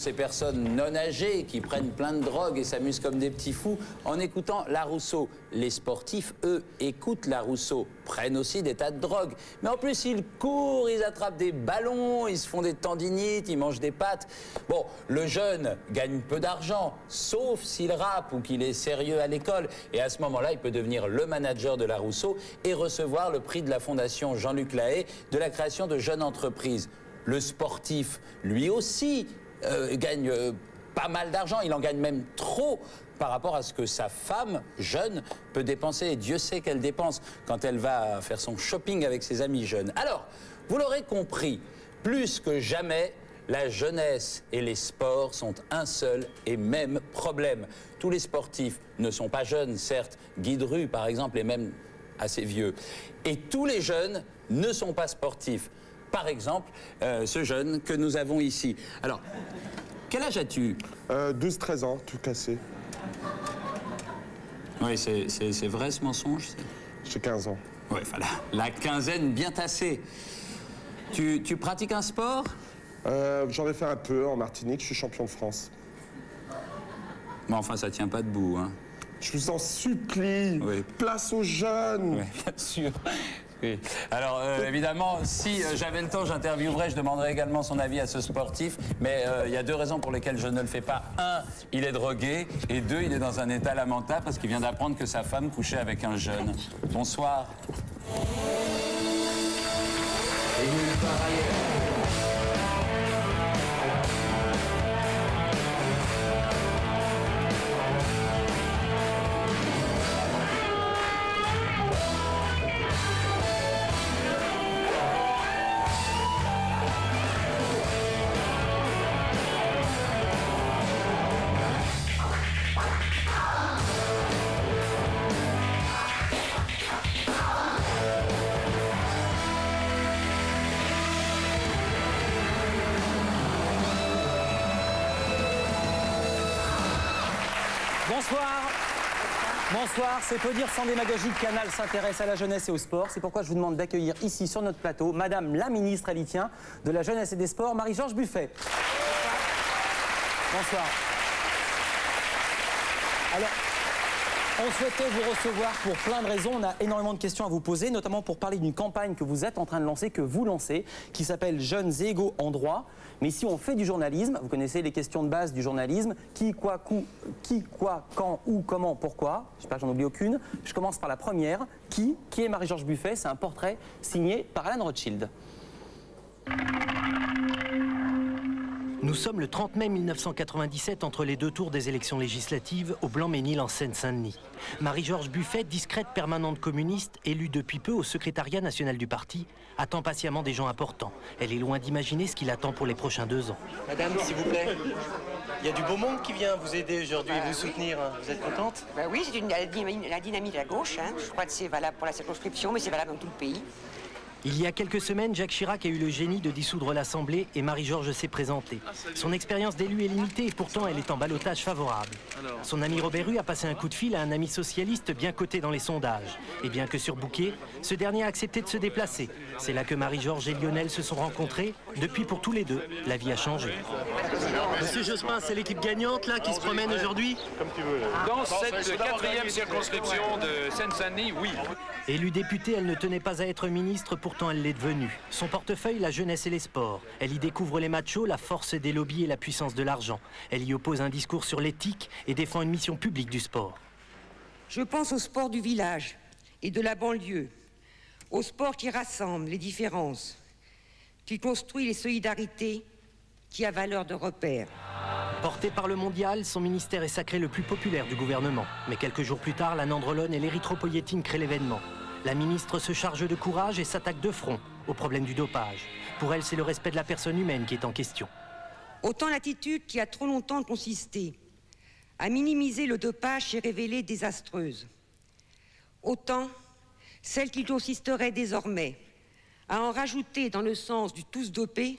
ces personnes non âgées qui prennent plein de drogue et s'amusent comme des petits fous en écoutant Larousseau. Les sportifs, eux, écoutent Larousseau, prennent aussi des tas de drogue. Mais en plus, ils courent, ils attrapent des ballons, ils se font des tendinites, ils mangent des pâtes. Bon, le jeune gagne peu d'argent, sauf s'il rappe ou qu'il est sérieux à l'école. Et à ce moment-là, il peut devenir le manager de Larousseau et recevoir le prix de la Fondation Jean-Luc Lahaye de la création de jeunes entreprises. Le sportif, lui aussi, gagne pas mal d'argent. Il en gagne même trop par rapport à ce que sa femme, jeune, peut dépenser. Et Dieu sait qu'elle dépense quand elle va faire son shopping avec ses amis jeunes. Alors, vous l'aurez compris, plus que jamais, la jeunesse et les sports sont un seul et même problème. Tous les sportifs ne sont pas jeunes, certes. Guy Dru, par exemple, est même assez vieux. Et tous les jeunes ne sont pas sportifs. Par exemple, ce jeune que nous avons ici. Alors, quel âge as-tu? 12-13 ans, tout cassé. Oui, c'est vrai ce mensonge? J'ai 15 ans. Oui, voilà. La quinzaine bien tassée. Tu pratiques un sport? J'en ai fait un peu en Martinique, je suis champion de France. Mais enfin, ça tient pas debout, hein. Je vous en supplie, oui. Place aux jeunes. Oui, bien sûr. Oui. Alors, évidemment, si j'avais le temps, j'interviewerais, je demanderais également son avis à ce sportif. Mais il y a deux raisons pour lesquelles je ne le fais pas. Un, il est drogué. Et deux, il est dans un état lamentable parce qu'il vient d'apprendre que sa femme couchait avec un jeune. Bonsoir. Et nulle part ailleurs. Bonsoir, c'est peu dire sans démagogie que Canal s'intéresse à la jeunesse et au sport. C'est pourquoi je vous demande d'accueillir ici sur notre plateau Madame la ministre, elle y tient, de la jeunesse et des sports, Marie-Georges Buffet. Bonsoir. Alors, on souhaitait vous recevoir pour plein de raisons. On a énormément de questions à vous poser, notamment pour parler d'une campagne que vous êtes en train de lancer, que vous lancez, qui s'appelle Jeunes et égaux en droit. Mais ici, on fait du journalisme. Vous connaissez les questions de base du journalisme. Qui, quoi, quand, où, comment, pourquoi. Je sais pas, j'en oublie aucune. Je commence par la première. Qui est Marie-Georges Buffet? C'est un portrait signé par Alan Rothschild. Nous sommes le 30 mai 1997 entre les deux tours des élections législatives au Blanc-Ménil en Seine-Saint-Denis. Marie-Georges Buffet, discrète permanente communiste, élue depuis peu au secrétariat national du parti, attend patiemment des gens importants. Elle est loin d'imaginer ce qui l'attend pour les prochains 2 ans. Madame, s'il vous plaît, il y a du beau monde qui vient vous aider aujourd'hui et vous soutenir. Vous êtes contente? Oui, c'est la dynamique de la gauche. Hein. Je crois que c'est valable pour la circonscription, mais c'est valable dans tout le pays. Il y a quelques semaines, Jacques Chirac a eu le génie de dissoudre l'Assemblée et Marie-Georges s'est présentée. Son expérience d'élu est limitée et pourtant elle est en ballottage favorable. Son ami Robert Rue a passé un coup de fil à un ami socialiste bien coté dans les sondages. Et bien que surbooké, ce dernier a accepté de se déplacer. C'est là que Marie-Georges et Lionel se sont rencontrés. Depuis, pour tous les deux, la vie a changé. Monsieur Jospin, c'est l'équipe gagnante là qui se promène aujourd'hui? Dans cette 4e circonscription de Seine-Saint-Denis, oui. Élue députée, elle ne tenait pas à être ministre, pourtant elle l'est devenue. Son portefeuille, la jeunesse et les sports. Elle y découvre les machos, la force des lobbies et la puissance de l'argent. Elle y oppose un discours sur l'éthique et défend une mission publique du sport. Je pense au sport du village et de la banlieue, au sport qui rassemble les différences, qui construit les solidarités, qui a valeur de repère. Porté par le mondial, son ministère est sacré le plus populaire du gouvernement. Mais quelques jours plus tard, la nandrolone et l'érythropoïétine créent l'événement. La ministre se charge de courage et s'attaque de front au problème du dopage. Pour elle, c'est le respect de la personne humaine qui est en question. Autant l'attitude qui a trop longtemps consisté à minimiser le dopage s'est révélée désastreuse. Autant celle qui consisterait désormais à en rajouter dans le sens du tous dopé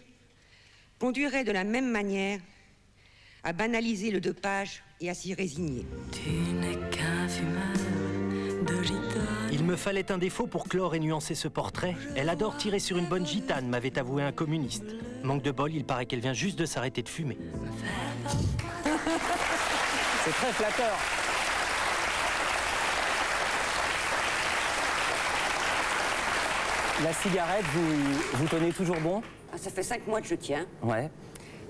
conduirait de la même manière à banaliser le dopage et à s'y résigner. Il me me fallait un défaut pour clore et nuancer ce portrait. Elle adore tirer sur une bonne gitane, m'avait avoué un communiste. Manque de bol, il paraît qu'elle vient juste de s'arrêter de fumer. C'est très flatteur. La cigarette, vous tenez toujours bon? Ça fait 5 mois que je tiens. Ouais.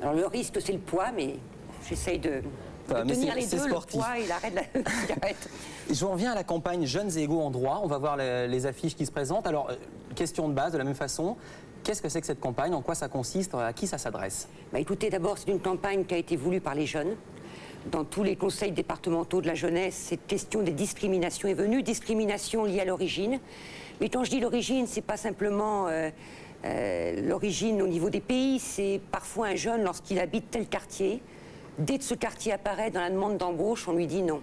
Alors le risque, c'est le poids, mais j'essaye de tenir les deux, sportif. le poids et l'arrêt de la cigarette. Je reviens à la campagne Jeunes et égaux en droit. On va voir les affiches qui se présentent. Alors, question de base, de la même façon. Qu'est-ce que c'est que cette campagne? En quoi ça consiste? À qui ça s'adresse? Écoutez, d'abord, c'est une campagne qui a été voulue par les jeunes. Dans tous les conseils départementaux de la jeunesse, cette question des discriminations est venue. Discrimination liée à l'origine. Mais quand je dis l'origine, c'est pas simplement l'origine au niveau des pays. C'est parfois un jeune, lorsqu'il habite tel quartier, dès que ce quartier apparaît dans la demande d'embauche, on lui dit non.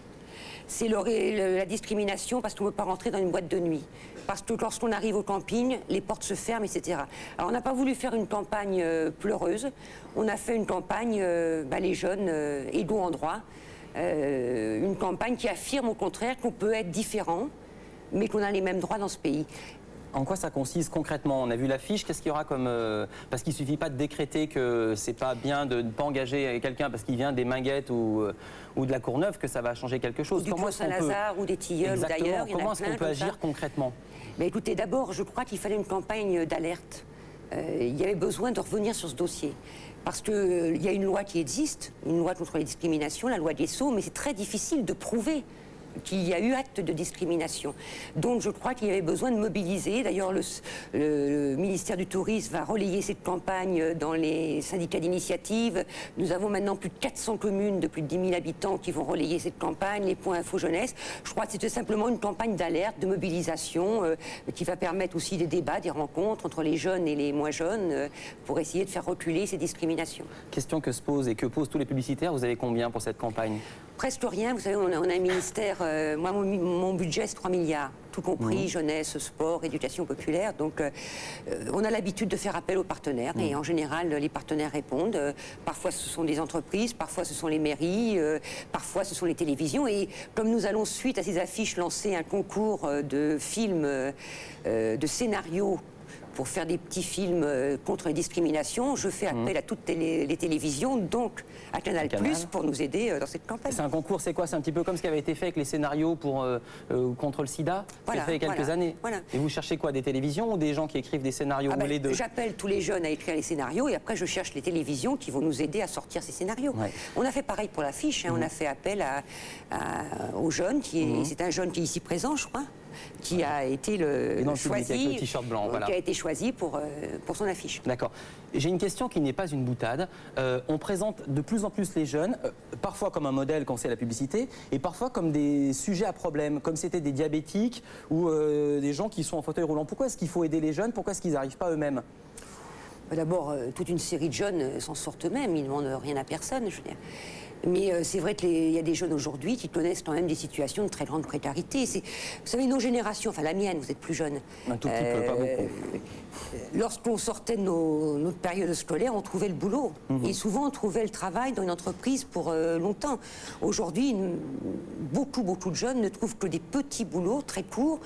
C'est la discrimination parce qu'on ne peut pas rentrer dans une boîte de nuit. Parce que lorsqu'on arrive au camping, les portes se ferment, etc. Alors on n'a pas voulu faire une campagne pleureuse. On a fait une campagne, les jeunes égaux en droit. Une campagne qui affirme au contraire qu'on peut être différent, mais qu'on a les mêmes droits dans ce pays. En quoi ça consiste concrètement? On a vu l'affiche, qu'est-ce qu'il y aura comme... parce qu'il ne suffit pas de décréter que c'est pas bien de ne pas engager quelqu'un parce qu'il vient des Minguettes ou de la Courneuve que ça va changer quelque chose. Ou du Clos-Saint-Lazare ou des Tilleuls ou d'ailleurs. Comment est-ce qu'on peut agir concrètement? Écoutez, d'abord, je crois qu'il fallait une campagne d'alerte. Il y avait besoin de revenir sur ce dossier. Parce qu'il y a une loi qui existe, une loi contre les discriminations, la loi Guessot, mais c'est très difficile de prouver qu'il y a eu acte de discrimination. Donc je crois qu'il y avait besoin de mobiliser. D'ailleurs, le ministère du Tourisme va relayer cette campagne dans les syndicats d'initiative. Nous avons maintenant plus de 400 communes de plus de 10 000 habitants qui vont relayer cette campagne, les points info jeunesse. Je crois que c'était simplement une campagne d'alerte, de mobilisation, qui va permettre aussi des débats, des rencontres entre les jeunes et les moins jeunes, pour essayer de faire reculer ces discriminations. Question que se pose et que posent tous les publicitaires, vous avez combien pour cette campagne? Presque rien. Vous savez, on a un ministère, moi mon budget c'est 3 milliards, tout compris, jeunesse, sport, éducation populaire. Donc on a l'habitude de faire appel aux partenaires et en général les partenaires répondent. Parfois ce sont des entreprises, parfois ce sont les mairies, parfois ce sont les télévisions. Et comme nous allons suite à ces affiches lancer un concours de films, de scénarios, pour faire des petits films contre les discriminations, je fais appel à toutes les télévisions, donc à Canal+, pour nous aider dans cette campagne. C'est un concours, c'est quoi? C'est un petit peu comme ce qui avait été fait avec les scénarios contre le sida, voilà, fait il y a quelques années. Voilà. Et vous cherchez quoi? Des télévisions ou des gens qui écrivent des scénarios ou les deux? J'appelle tous les jeunes à écrire les scénarios et après je cherche les télévisions qui vont nous aider à sortir ces scénarios. Ouais. On a fait pareil pour l'affiche, on a fait appel aux jeunes, c'est un jeune qui est ici présent, je crois, qui a été choisi, avec le t-shirt blanc, voilà. Qui a été choisi pour son affiche. D'accord. J'ai une question qui n'est pas une boutade. On présente de plus en plus les jeunes, parfois comme un modèle quand c'est la publicité, et parfois comme des sujets à problème, comme c'était des diabétiques ou des gens qui sont en fauteuil roulant. Pourquoi est-ce qu'il faut aider les jeunes? Pourquoi est-ce qu'ils n'arrivent pas eux-mêmes? D'abord, toute une série de jeunes s'en sortent eux-mêmes, ils ne demandent rien à personne, je veux dire. Mais c'est vrai qu'il y a des jeunes aujourd'hui qui connaissent quand même des situations de très grande précarité. Vous savez, nos générations, enfin la mienne, vous êtes plus jeune. Un tout petit peu, pas beaucoup. Lorsqu'on sortait de notre période scolaire, on trouvait le boulot. Et souvent, on trouvait le travail dans une entreprise pour longtemps. Aujourd'hui, beaucoup de jeunes ne trouvent que des petits boulots très courts,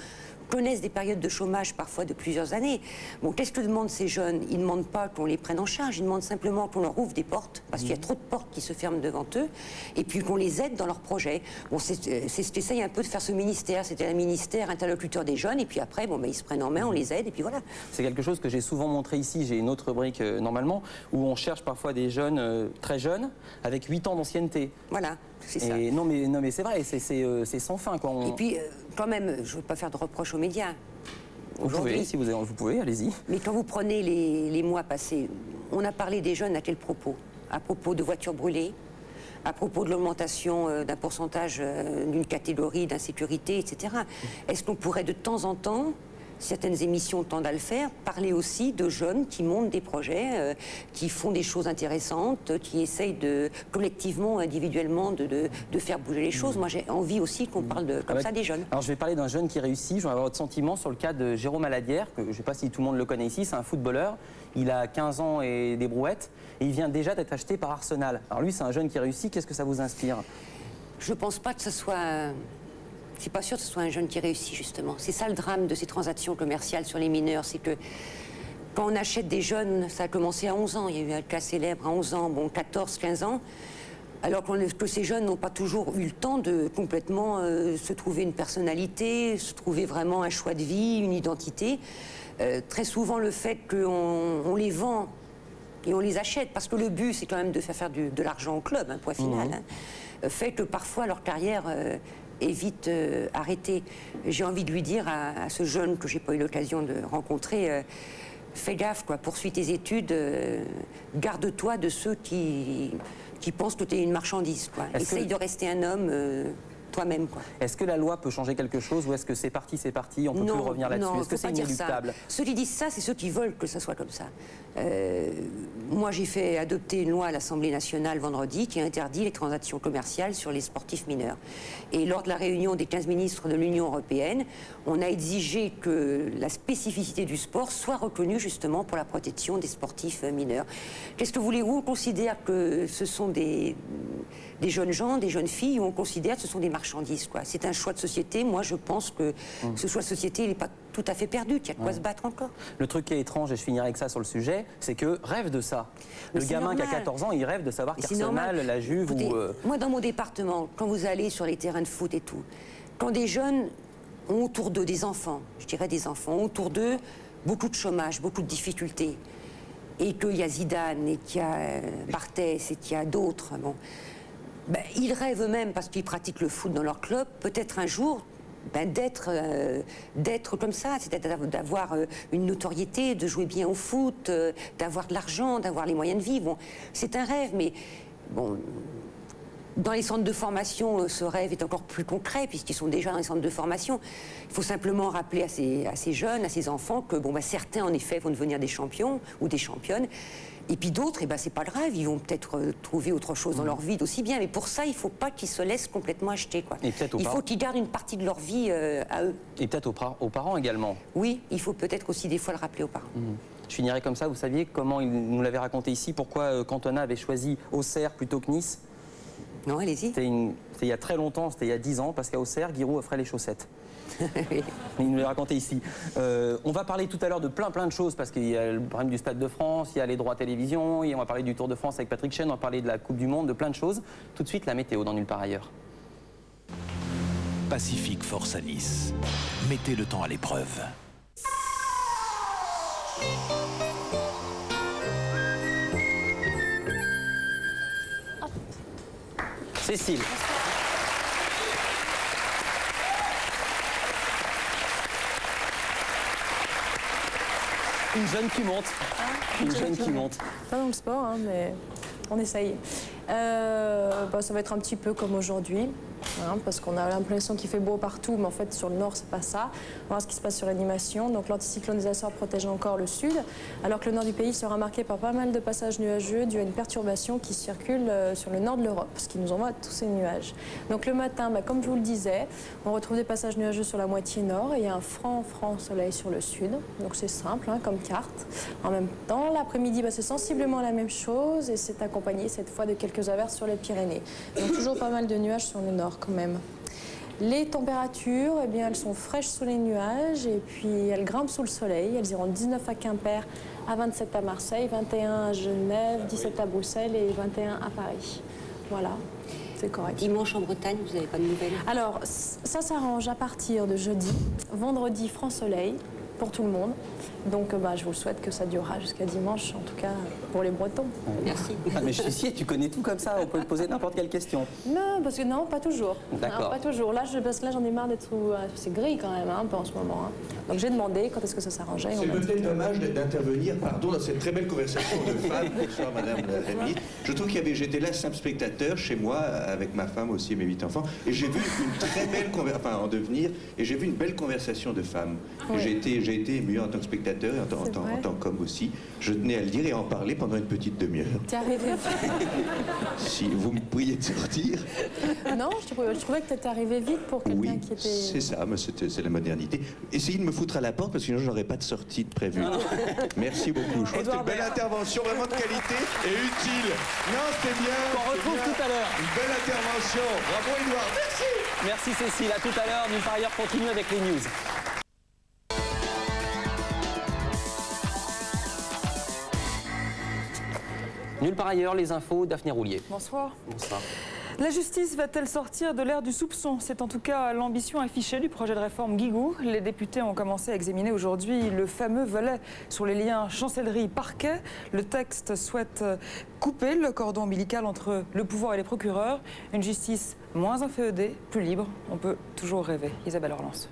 connaissent des périodes de chômage parfois de plusieurs années. Bon, qu'est-ce que demandent ces jeunes? Ils ne demandent pas qu'on les prenne en charge, ils demandent simplement qu'on leur ouvre des portes, parce qu'il y a trop de portes qui se ferment devant eux, et puis qu'on les aide dans leurs projets. Bon, c'est ce qu'essaye un peu de faire ce ministère. C'était un ministère interlocuteur des jeunes, et puis après, ils se prennent en main, on les aide, et puis voilà. C'est quelque chose que j'ai souvent montré ici. J'ai une autre rubrique, normalement, où on cherche parfois des jeunes très jeunes, avec 8 ans d'ancienneté. Voilà. Ça. Non mais c'est vrai, c'est sans fin quoi. Et puis quand même, je ne veux pas faire de reproches aux médias. Vous pouvez, si vous pouvez, allez-y. Mais quand vous prenez les mois passés, on a parlé des jeunes à quel propos? À propos de voitures brûlées, à propos de l'augmentation d'un pourcentage d'une catégorie d'insécurité, etc. Est-ce qu'on pourrait de temps en temps, certaines émissions tendent à le faire, parler aussi de jeunes qui montent des projets, qui font des choses intéressantes, qui essayent collectivement, individuellement, de faire bouger les choses. Moi, j'ai envie aussi qu'on parle comme ça des jeunes. Alors, je vais parler d'un jeune qui réussit. Je vais avoir votre sentiment sur le cas de Jérôme Aladière, que je ne sais pas si tout le monde le connaît ici. C'est un footballeur. Il a 15 ans et des brouettes. Et il vient déjà d'être acheté par Arsenal. Alors lui, c'est un jeune qui réussit. Qu'est-ce que ça vous inspire? Je ne pense pas que ce soit suis pas sûre que ce soit un jeune qui réussit, justement. C'est ça le drame de ces transactions commerciales sur les mineurs, c'est que quand on achète des jeunes, ça a commencé à 11 ans, il y a eu un cas célèbre à 11 ans, bon, 14, 15 ans, alors que ces jeunes n'ont pas toujours eu le temps de complètement se trouver une personnalité, se trouver vraiment un choix de vie, une identité. Très souvent, le fait qu'on les vend et on les achète, parce que le but, c'est quand même de faire de l'argent au club, hein, point final, hein, fait que parfois leur carrière est vite arrêtée. J'ai envie de lui dire à ce jeune que j'ai pas eu l'occasion de rencontrer, fais gaffe, quoi, poursuis tes études, garde-toi de ceux qui pensent que tu es une marchandise, quoi. Essaye de rester un homme toi-même, quoi. Est-ce que la loi peut changer quelque chose ou est-ce que c'est parti, on peut plus revenir là-dessus? Est-ce que c'est inéluctable? Ceux qui disent ça, c'est ceux qui veulent que ça soit comme ça. Moi, j'ai fait adopter une loi à l'Assemblée nationale vendredi qui interdit les transactions commerciales sur les sportifs mineurs. Et lors de la réunion des 15 ministres de l'Union européenne, on a exigé que la spécificité du sport soit reconnue justement pour la protection des sportifs mineurs. Qu'est-ce que voulez-vous? On considère que ce sont des jeunes gens, des jeunes filles, ou on considère que ce sont des marchandises, quoi. C'est un choix de société. Moi, je pense que ce choix de société, il n'est pas tout à fait perdu, qu'il y a de quoi se battre encore. Le truc qui est étrange, et je finirai avec ça sur le sujet, c'est que rêve de ça. Le gamin qui a 14 ans, il rêve de savoir qu'Arsenal, la Juve ou... Moi, dans mon département, quand vous allez sur les terrains de foot et tout, quand des jeunes ont autour d'eux, des enfants, je dirais des enfants, ont autour d'eux beaucoup de chômage, beaucoup de difficultés, et qu'il y a Zidane, et qu'il y a Barthès, et qu'il y a d'autres, bon... Ben, ils rêvent eux-mêmes, parce qu'ils pratiquent le foot dans leur club, peut-être un jour d'être comme ça, c'est-à-dire d'avoir une notoriété, de jouer bien au foot, d'avoir de l'argent, d'avoir les moyens de vivre. Bon, c'est un rêve, mais bon, dans les centres de formation, ce rêve est encore plus concret, puisqu'ils sont déjà dans les centres de formation. Il faut simplement rappeler à ces jeunes, à ces enfants, que bon, ben, certains, en effet, vont devenir des champions ou des championnes. Et puis d'autres, eh ben, c'est pas le rêve, ils vont peut-être trouver autre chose dans leur vie aussi bien. Mais pour ça, il ne faut pas qu'ils se laissent complètement acheter, quoi. Il faut qu'ils gardent une partie de leur vie à eux. Et peut-être aux parents également. Oui, il faut peut-être aussi des fois le rappeler aux parents. Je finirai comme ça, vous saviez comment il nous l'avait raconté ici, pourquoi Cantona avait choisi Auxerre plutôt que Nice? Non, allez-y. C'était il y a très longtemps, c'était il y a 10 ans, parce qu'à Auxerre, Giroud offrait les chaussettes. Il nous l'a raconté ici. On va parler tout à l'heure de plein de choses, parce qu'il y a le problème du Stade de France, il y a les droits télévision, et on va parler du Tour de France avec Patrick Chêne, on va parler de la Coupe du Monde, de plein de choses. Tout de suite, la météo dans Nulle part ailleurs. Pacific Force à Nice. Mettez le temps à l'épreuve. Cécile. Une jeune qui monte. Une jeune qui monte. Pas dans le sport, hein, mais on essaye. Ça va être un petit peu comme aujourd'hui, hein, parce qu'on a l'impression qu'il fait beau partout, mais en fait sur le nord c'est pas ça. On va voir ce qui se passe sur l'animation. Donc l'anticyclone des Açores protège encore le sud, alors que le nord du pays sera marqué par pas mal de passages nuageux dû à une perturbation qui circule sur le nord de l'Europe, ce qui nous envoie tous ces nuages. Donc le matin, comme je vous le disais, on retrouve des passages nuageux sur la moitié nord et il y a un franc soleil sur le sud. Donc c'est simple, hein, comme carte. En même temps, l'après-midi, c'est sensiblement la même chose et c'est accompagné cette fois de quelques averses sur les Pyrénées. Donc toujours pas mal de nuages sur le nord quand même. Les températures, eh bien, elles sont fraîches sous les nuages et puis elles grimpent sous le soleil. Elles iront de 19 à Quimper, à 27 à Marseille, 21 à Genève, 17 à Bruxelles et 21 à Paris. Voilà, c'est correct. Dimanche en Bretagne, vous n'avez pas de nouvelles? Alors, ça s'arrange à partir de jeudi. Vendredi, franc soleil pour tout le monde. Donc je vous souhaite que ça durera jusqu'à dimanche, en tout cas pour les Bretons. Merci. Ah, mais je suis ici, tu connais tout comme ça, on peut te poser n'importe quelle question. Non, parce que non, pas toujours. D'accord. Pas toujours. Là, parce que là, j'en ai marre d'être sous... C'est gris quand même, un peu en ce moment. Hein. Donc j'ai demandé quand est-ce que ça s'arrangeait. C'est peut-être dommage d'intervenir, dans cette très belle conversation de femmes. Bonsoir, Madame la ministre. Je trouve j'étais là, simple spectateur, chez moi, avec ma femme aussi et mes 8 enfants, et j'ai vu une très belle conversation, en devenir, et j'ai vu une belle conversation de femmes. Oui. J'ai été ému en tant que spectateur et en tant qu'homme aussi. Je tenais à le dire et à en parler pendant une petite demi-heure. T'es arrivé. Si vous me priez de sortir. Non, je trouvais que t'étais arrivé vite pour quelqu'un qui était... c'est ça, mais c'est la modernité. Essayez de me foutre à la porte parce que sinon je n'aurais pas de sortie de prévue. Merci beaucoup. Je crois que c'était une belle intervention, vraiment de qualité et utile. Non, c'était bien. On retrouve tout à l'heure. Une belle intervention. Bravo, Édouard. Merci. Merci Cécile, à tout à l'heure. Nulle part ailleurs continue avec les news. Nulle part ailleurs, les infos, Daphné Roulier. Bonsoir. Bonsoir. La justice va-t-elle sortir de l'ère du soupçon? C'est en tout cas l'ambition affichée du projet de réforme Guigou. Les députés ont commencé à examiner aujourd'hui le fameux volet sur les liens chancellerie-parquet. Le texte souhaite couper le cordon ombilical entre le pouvoir et les procureurs. Une justice moins inféodée, plus libre. On peut toujours rêver. Isabelle Orlance.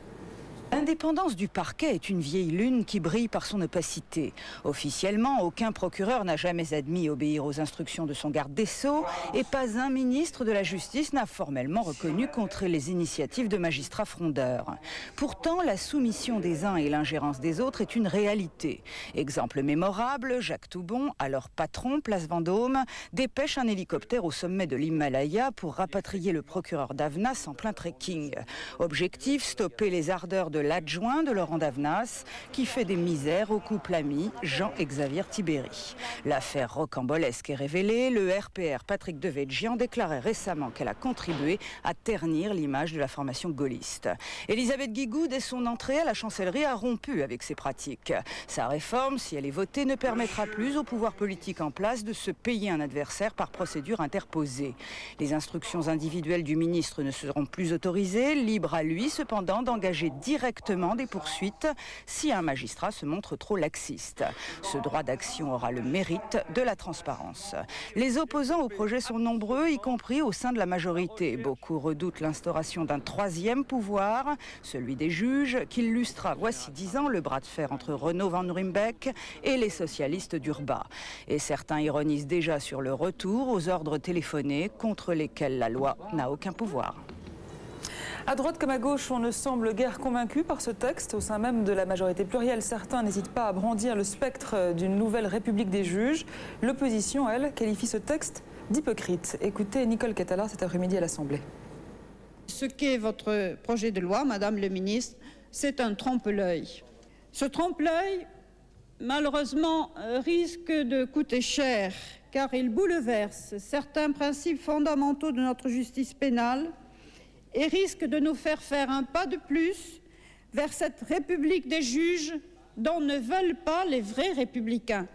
L'indépendance du parquet est une vieille lune qui brille par son opacité. Officiellement, aucun procureur n'a jamais admis obéir aux instructions de son garde des Sceaux et pas un ministre de la Justice n'a formellement reconnu contrer les initiatives de magistrats frondeurs. Pourtant, la soumission des uns et l'ingérence des autres est une réalité. Exemple mémorable, Jacques Toubon, alors patron, place Vendôme, dépêche un hélicoptère au sommet de l'Himalaya pour rapatrier le procureur Davnas en plein trekking. Objectif, stopper les ardeurs de l'adjoint de Laurent Davnas, qui fait des misères au couple ami Jean-Xavier Tibéri. L'affaire rocambolesque est révélée. Le RPR Patrick Devedjian déclarait récemment qu'elle a contribué à ternir l'image de la formation gaulliste. Elisabeth Guigou, dès son entrée à la chancellerie, a rompu avec ces pratiques. Sa réforme, si elle est votée, ne permettra plus au pouvoir politique en place de se payer un adversaire par procédure interposée. Les instructions individuelles du ministre ne seront plus autorisées, libre à lui cependant d'engager directement des poursuites si un magistrat se montre trop laxiste. Ce droit d'action aura le mérite de la transparence. Les opposants au projet sont nombreux, y compris au sein de la majorité. Beaucoup redoutent l'instauration d'un troisième pouvoir, celui des juges, qui illustra voici 10 ans le bras de fer entre Renaud Van Ruymbeck et les socialistes d'Urba. Et certains ironisent déjà sur le retour aux ordres téléphonés contre lesquels la loi n'a aucun pouvoir. À droite comme à gauche, on ne semble guère convaincu par ce texte. Au sein même de la majorité plurielle, certains n'hésitent pas à brandir le spectre d'une nouvelle république des juges. L'opposition, elle, qualifie ce texte d'hypocrite. Écoutez Nicole Catala cet après-midi à l'Assemblée. Ce qu'est votre projet de loi, Madame le ministre, c'est un trompe-l'œil. Ce trompe-l'œil, malheureusement, risque de coûter cher, car il bouleverse certains principes fondamentaux de notre justice pénale et risque de nous faire un pas de plus vers cette République des juges dont ne veulent pas les vrais républicains.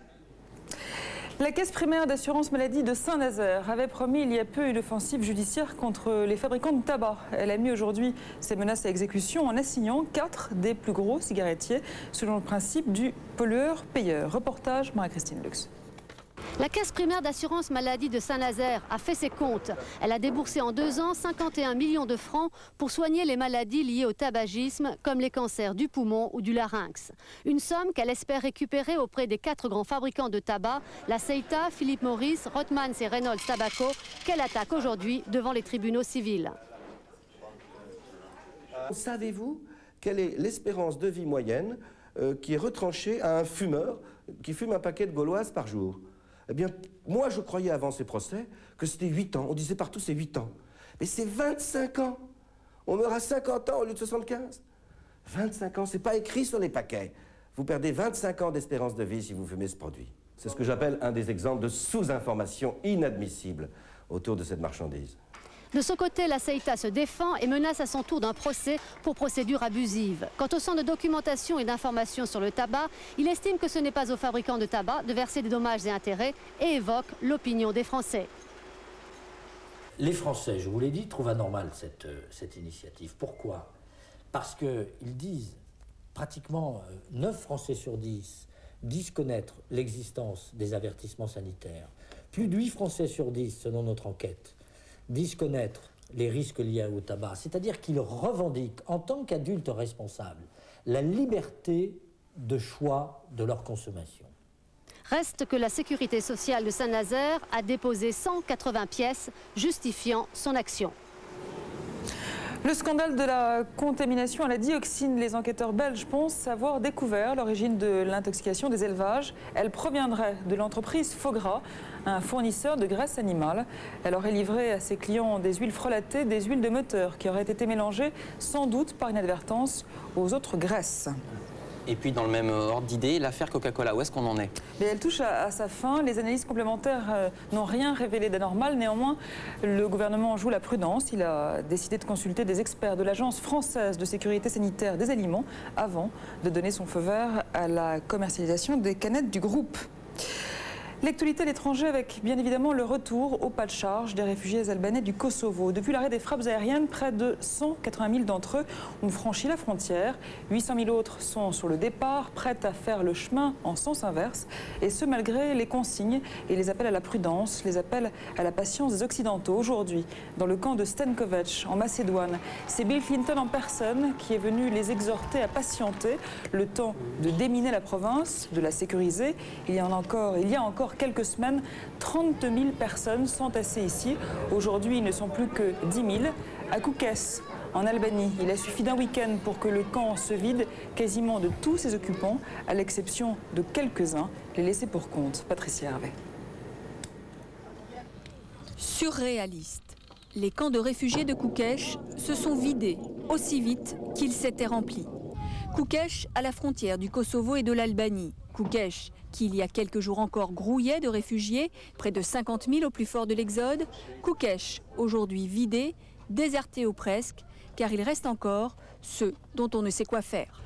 La caisse primaire d'assurance maladie de Saint-Nazaire avait promis il y a peu une offensive judiciaire contre les fabricants de tabac. Elle a mis aujourd'hui ses menaces à exécution en assignant 4 des plus gros cigarettiers selon le principe du pollueur-payeur. Reportage Marie-Christine Lux. La caisse primaire d'assurance maladie de Saint-Nazaire a fait ses comptes. Elle a déboursé en 2 ans 51 millions de francs pour soigner les maladies liées au tabagisme, comme les cancers du poumon ou du larynx. Une somme qu'elle espère récupérer auprès des 4 grands fabricants de tabac, la Ceita, Philip Morris, Rothmans et Reynolds Tobacco, qu'elle attaque aujourd'hui devant les tribunaux civils. Savez-vous quelle est l'espérance de vie moyenne qui est retranchée à un fumeur qui fume un paquet de gauloises par jour? Eh bien, moi, je croyais avant ces procès que c'était 8 ans. On disait partout c'est 8 ans. Mais c'est 25 ans. On meurt à 50 ans au lieu de 75. 25 ans, c'est pas écrit sur les paquets. Vous perdez 25 ans d'espérance de vie si vous fumez ce produit. C'est ce que j'appelle un des exemples de sous-information inadmissible autour de cette marchandise. De son côté, la Ceita se défend et menace à son tour d'un procès pour procédure abusive. Quant au centre de documentation et d'information sur le tabac, il estime que ce n'est pas aux fabricants de tabac de verser des dommages et intérêts et évoque l'opinion des Français. Les Français, je vous l'ai dit, trouvent anormal cette initiative. Pourquoi? Parce qu'ils disent, pratiquement 9 Français sur 10 disent connaître l'existence des avertissements sanitaires. Plus de 8 Français sur 10, selon notre enquête, disent connaître les risques liés au tabac, c'est-à-dire qu'ils revendiquent en tant qu'adultes responsables la liberté de choix de leur consommation. Reste que la sécurité sociale de Saint-Nazaire a déposé 180 pièces justifiant son action. Le scandale de la contamination à la dioxine, les enquêteurs belges pensent avoir découvert l'origine de l'intoxication des élevages. Elle proviendrait de l'entreprise Fauxgras, un fournisseur de graisse animale. Elle aurait livré à ses clients des huiles frelatées, des huiles de moteur qui auraient été mélangées sans doute par inadvertance aux autres graisses. Et puis dans le même ordre d'idée, l'affaire Coca-Cola, où est-ce qu'on en est? Mais elle touche à sa fin. Les analyses complémentaires n'ont rien révélé d'anormal. Néanmoins, le gouvernement joue la prudence. Il a décidé de consulter des experts de l'Agence française de sécurité sanitaire des aliments avant de donner son feu vert à la commercialisation des canettes du groupe. L'actualité à l'étranger avec bien évidemment le retour au pas de charge des réfugiés albanais du Kosovo. Depuis l'arrêt des frappes aériennes, près de 180 000 d'entre eux ont franchi la frontière. 800 000 autres sont sur le départ, prêts à faire le chemin en sens inverse. Et ce malgré les consignes et les appels à la prudence, les appels à la patience des Occidentaux. Aujourd'hui, dans le camp de Stenkovac en Macédoine, c'est Bill Clinton en personne qui est venu les exhorter à patienter le temps de déminer la province, de la sécuriser. Il y a encore quelques semaines, 30 000 personnes sont tassées ici. Aujourd'hui, ils ne sont plus que 10 000. À Kukës, en Albanie, il a suffi d'un week-end pour que le camp se vide quasiment de tous ses occupants, à l'exception de quelques-uns, les laissés pour compte. Patricia Hervé. Surréaliste. Les camps de réfugiés de Kukës se sont vidés aussi vite qu'ils s'étaient remplis. Kukës à la frontière du Kosovo et de l'Albanie. Kukës qui il y a quelques jours encore grouillait de réfugiés, près de 50 000 au plus fort de l'exode. Kukës aujourd'hui vidé, déserté ou presque, car il reste encore ceux dont on ne sait quoi faire.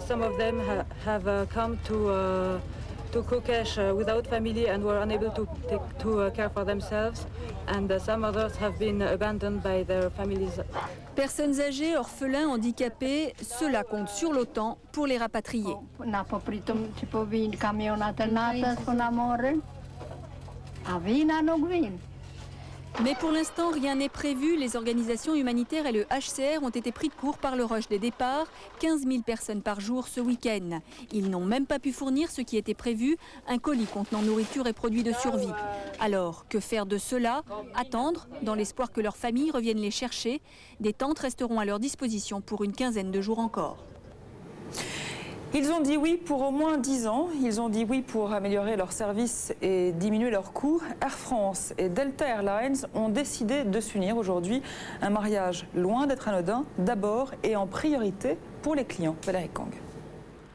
Some of them have come to Kukës without family and were unable to care for themselves, and some others have been abandoned by their families. Personnes âgées, orphelins, handicapés, cela compte sur l'OTAN pour les rapatrier. Mais pour l'instant, rien n'est prévu. Les organisations humanitaires et le HCR ont été pris de court par le rush des départs. 15 000 personnes par jour ce week-end. Ils n'ont même pas pu fournir ce qui était prévu, un colis contenant nourriture et produits de survie. Alors, que faire de cela? Attendre, dans l'espoir que leurs familles reviennent les chercher. Des tentes resteront à leur disposition pour une quinzaine de jours encore. Ils ont dit oui pour au moins 10 ans. Ils ont dit oui pour améliorer leurs services et diminuer leurs coûts. Air France et Delta Airlines ont décidé de s'unir aujourd'hui. Un mariage loin d'être anodin, d'abord et en priorité pour les clients. Valérie Kang.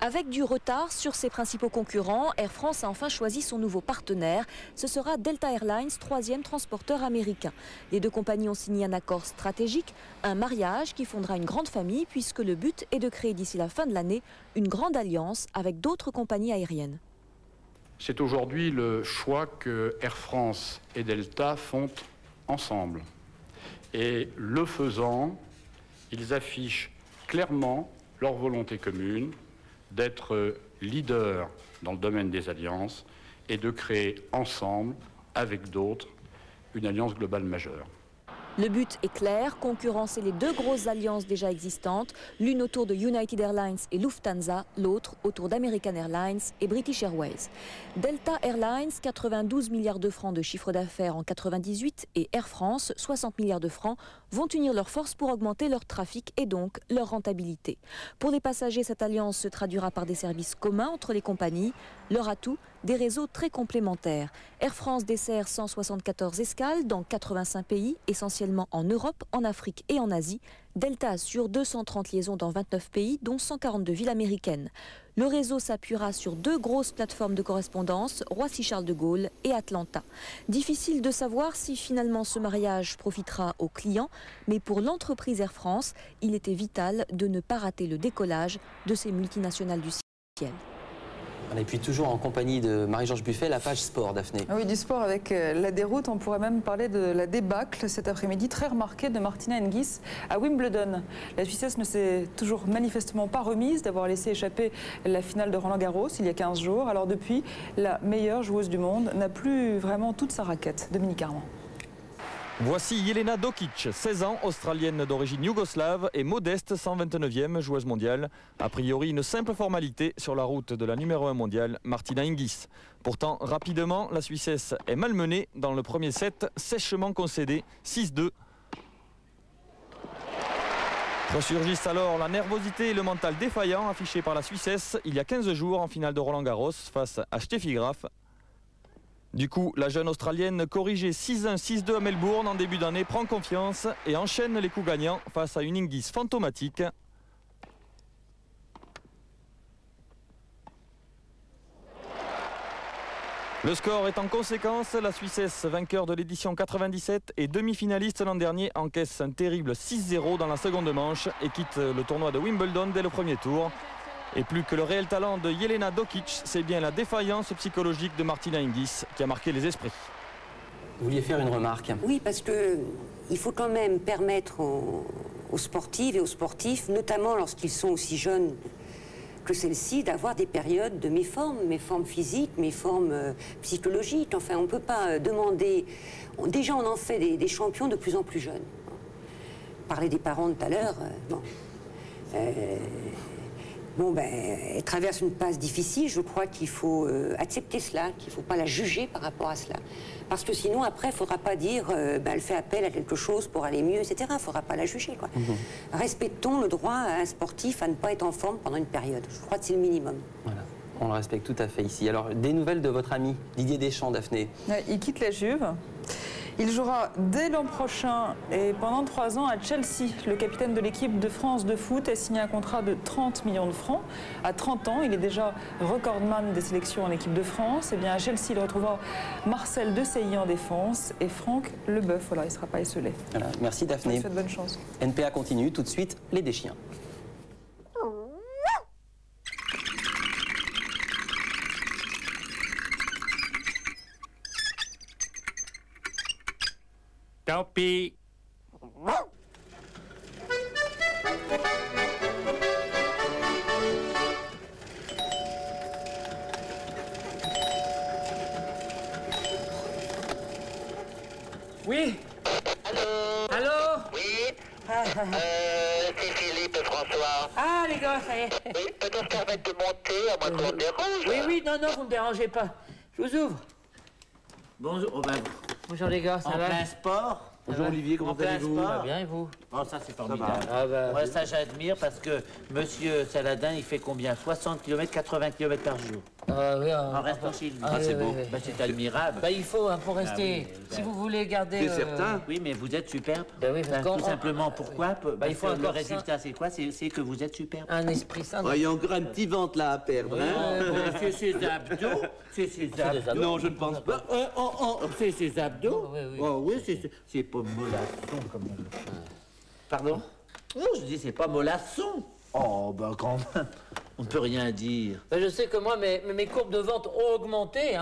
Avec du retard sur ses principaux concurrents, Air France a enfin choisi son nouveau partenaire. Ce sera Delta Airlines, troisième transporteur américain. Les deux compagnies ont signé un accord stratégique, un mariage qui fondera une grande famille puisque le but est de créer d'ici la fin de l'année une grande alliance avec d'autres compagnies aériennes. C'est aujourd'hui le choix que Air France et Delta font ensemble. Et le faisant, ils affichent clairement leur volonté commune d'être leader dans le domaine des alliances et de créer ensemble, avec d'autres, une alliance globale majeure. Le but est clair, concurrencer les deux grosses alliances déjà existantes, l'une autour de United Airlines et Lufthansa, l'autre autour d'American Airlines et British Airways. Delta Airlines, 92 milliards de francs de chiffre d'affaires en 1998 et Air France, 60 milliards de francs, vont unir leurs forces pour augmenter leur trafic et donc leur rentabilité. Pour les passagers, cette alliance se traduira par des services communs entre les compagnies. Leur atout, des réseaux très complémentaires. Air France dessert 174 escales dans 85 pays, essentiellement en Europe, en Afrique et en Asie. Delta assure 230 liaisons dans 29 pays, dont 142 villes américaines. Le réseau s'appuiera sur deux grosses plateformes de correspondance, Roissy-Charles de Gaulle et Atlanta. Difficile de savoir si finalement ce mariage profitera aux clients, mais pour l'entreprise Air France, il était vital de ne pas rater le décollage de ces multinationales du ciel. Et puis toujours en compagnie de Marie-Georges Buffet, la page sport, Daphné. Oui, du sport avec la déroute. On pourrait même parler de la débâcle cet après-midi très remarquée de Martina Hingis à Wimbledon. La Suissesse ne s'est toujours manifestement pas remise d'avoir laissé échapper la finale de Roland-Garros il y a 15 jours. Alors depuis, la meilleure joueuse du monde n'a plus vraiment toute sa raquette. Dominique Armand. Voici Jelena Dokic, 16 ans, australienne d'origine yougoslave et modeste 129e joueuse mondiale. A priori, une simple formalité sur la route de la numéro 1 mondiale, Martina Hingis. Pourtant, rapidement, la Suissesse est malmenée dans le premier set, sèchement concédé, 6-2. Ressurgissent alors la nervosité et le mental défaillant affiché par la Suissesse il y a 15 jours en finale de Roland-Garros face à Steffi Graf. Du coup, la jeune Australienne corrigée 6-1, 6-2 à Melbourne en début d'année prend confiance et enchaîne les coups gagnants face à une Hingis fantomatique. Le score est en conséquence. La Suissesse, vainqueur de l'édition 97 et demi-finaliste l'an dernier, encaisse un terrible 6-0 dans la seconde manche et quitte le tournoi de Wimbledon dès le premier tour. Et plus que le réel talent de Jelena Dokic, c'est bien la défaillance psychologique de Martina Hingis qui a marqué les esprits. Vous vouliez faire une remarque? Oui, parce qu'il faut quand même permettre aux sportives et aux sportifs, notamment lorsqu'ils sont aussi jeunes que celle-ci, d'avoir des périodes de méformes physiques, méformes psychologiques. Enfin, on ne peut pas demander... Déjà, on en fait des champions de plus en plus jeunes. On parlait des parents tout à l'heure. Elle traverse une passe difficile. Je crois qu'il faut accepter cela, qu'il ne faut pas la juger par rapport à cela. Parce que sinon, après, il ne faudra pas dire elle fait appel à quelque chose pour aller mieux, etc. Il ne faudra pas la juger, quoi. Respectons le droit à un sportif à ne pas être en forme pendant une période. Je crois que c'est le minimum. Voilà. On le respecte tout à fait ici. Alors, des nouvelles de votre ami Didier Deschamps, Daphné? Il quitte la Juve. Il jouera dès l'an prochain et pendant 3 ans à Chelsea. Le capitaine de l'équipe de France de foot a signé un contrat de 30 millions de francs. À 30 ans, il est déjà recordman des sélections en équipe de France. Et bien à Chelsea, il retrouvera Marcel Desailly en défense et Franck Leboeuf. Voilà, il ne sera pas esselé. Voilà. Merci Daphné. Je vous souhaite bonne chance. NPA continue. Tout de suite, les Deschiens. Topi. Oui. Allô? Allô? Oui. C'est Philippe François. Ah, les gars, ça y est. Oui, peut-on se permettre de monter, à moins qu'on me dérange? Oui, oui, non, vous ne me dérangez pas. Je vous ouvre. Bonjour, bonjour les gars, ça va? En plein sport. Bonjour Olivier, comment allez-vous? Bien, et vous? Oh, ça c'est formidable. Moi, ça j'admire parce que Monsieur Saladin, il fait combien? 60 km, 80 km par jour. Oui, en restant chez lui. c'est beau. C'est admirable. Il faut, pour rester. Si vous voulez garder... C'est certain. Oui, mais vous êtes superbe. Oui, tout simplement, pourquoi? Il faut le résultat, c'est quoi? C'est que vous êtes superbe. Un esprit sain. Il y a encore un petit ventre là à perdre. C'est ses abdos. C'est ses abdos. Non, je ne pense pas. C'est ses abdos. Oui, c'est pas mollasson comme on dit. Pardon? Non, je dis c'est pas mollasson. Oh, quand même, on ne peut rien dire. Je sais que moi, mes courbes de ventre ont augmenté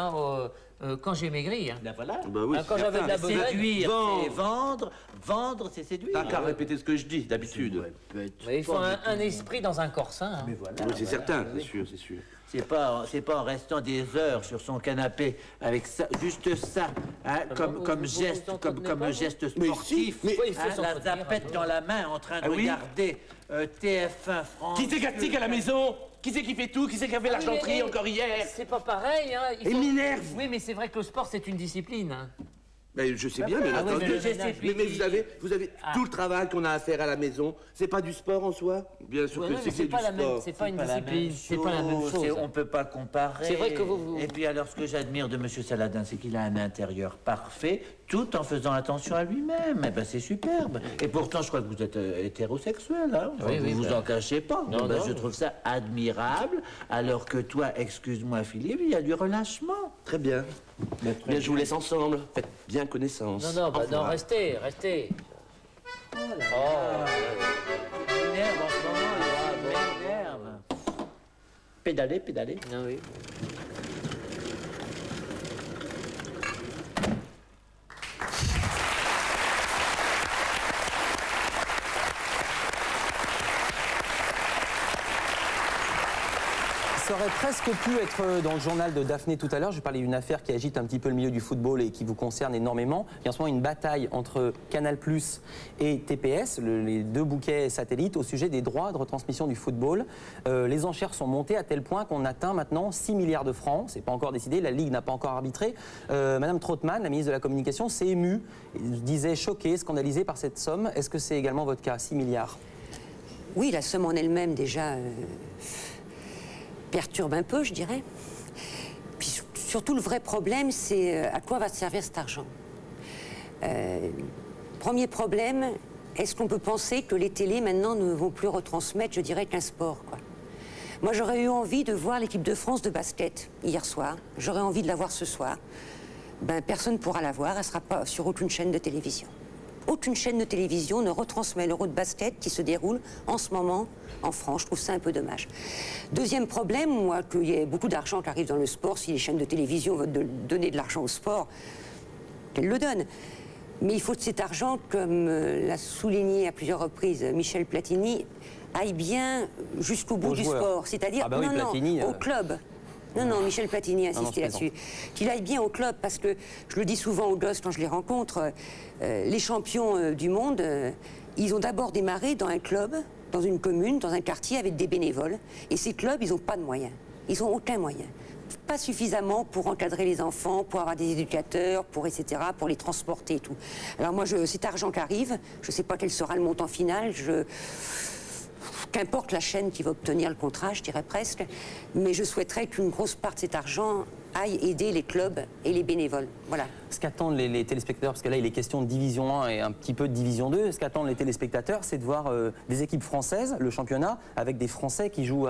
quand j'ai maigri. Voilà. Quand j'avais de la besogne. Séduire, c'est vendre. Vendre, c'est séduire. T'as qu'à répéter ce que je dis, d'habitude. Il faut un esprit dans un corps sain. Mais voilà. Oui, c'est certain, c'est sûr, c'est sûr. C'est pas en restant des heures sur son canapé avec ça, juste ça, comme geste sportif, la zapette dans la main en train de regarder TF1 France. Qui c'est qui tic à la maison? Qui c'est qui fait tout? Qui c'est qui a fait l'argenterie encore hier? C'est pas pareil, hein. Il m'énerve. Oui, mais c'est vrai que le sport, c'est une discipline. Mais je sais bien, mais attendez, mais vous avez tout le travail qu'on a à faire à la maison. C'est pas du sport en soi? Bien sûr que c'est du sport. C'est pas une discipline, c'est pas la même chose. On peut pas comparer. C'est vrai que vous... Et puis alors, ce que j'admire de Monsieur Saladin, c'est qu'il a un intérieur parfait, tout en faisant attention à lui-même. Eh ben, c'est superbe. Et pourtant, je crois que vous êtes hétérosexuel, hein? Vous vous en cachez pas. Non, je trouve ça admirable, alors que toi, excuse-moi Philippe, il y a du relâchement. Très bien. Bien, je vous laisse ensemble. Faites bien connaissance. Non, restez. Oh là là. Il m'énerve en ce moment, il m'énerve. Pédaler. Ah oui. Ça aurait presque pu être dans le journal de Daphné tout à l'heure. Je parlais d'une affaire qui agite un petit peu le milieu du football et qui vous concerne énormément. Il y a en ce moment une bataille entre Canal+ et TPS, les deux bouquets satellites, au sujet des droits de retransmission du football. Les enchères sont montées à tel point qu'on atteint maintenant 6 milliards de francs. C'est pas encore décidé, la Ligue n'a pas encore arbitré. Madame Trautmann, la ministre de la Communication, s'est émue, disait choquée, scandalisée par cette somme. Est-ce que c'est également votre cas, 6 milliards? Oui, la somme en elle-même déjà... perturbe un peu, je dirais. Puis surtout, le vrai problème, c'est à quoi va servir cet argent. Premier problème, est-ce qu'on peut penser que les télés, maintenant, ne vont plus retransmettre, je dirais, qu'un sport, quoi. Moi, j'aurais eu envie de voir l'équipe de France de basket hier soir. J'aurais envie de la voir ce soir. Ben, personne ne pourra la voir, elle ne sera pas sur aucune chaîne de télévision. Aucune chaîne de télévision ne retransmet l'Euro de basket qui se déroule en ce moment en France. Je trouve ça un peu dommage. Deuxième problème, moi, qu'il y ait beaucoup d'argent qui arrive dans le sport. Si les chaînes de télévision veulent donner de l'argent au sport, qu'elles le donnent. Mais il faut que cet argent, comme l'a souligné à plusieurs reprises Michel Platini, aille bien jusqu'au bout du sport. C'est-à-dire, au club. Non, Michel Platini a insisté là-dessus. Qu'il aille bien au club, parce que, je le dis souvent aux gosses quand je les rencontre, les champions du monde, ils ont d'abord démarré dans un club, dans une commune, dans un quartier avec des bénévoles. Et ces clubs, ils n'ont pas de moyens. Ils n'ont aucun moyen. Pas suffisamment pour encadrer les enfants, pour avoir des éducateurs, pour etc., pour les transporter et tout. Alors moi, cet argent qui arrive, je ne sais pas quel sera le montant final, qu'importe la chaîne qui va obtenir le contrat, je dirais presque, mais je souhaiterais qu'une grosse part de cet argent aille aider les clubs et les bénévoles. Voilà. Ce qu'attendent les téléspectateurs, parce que là il est question de division 1 et un petit peu de division 2, ce qu'attendent les téléspectateurs, c'est de voir des équipes françaises, le championnat, avec des Français qui jouent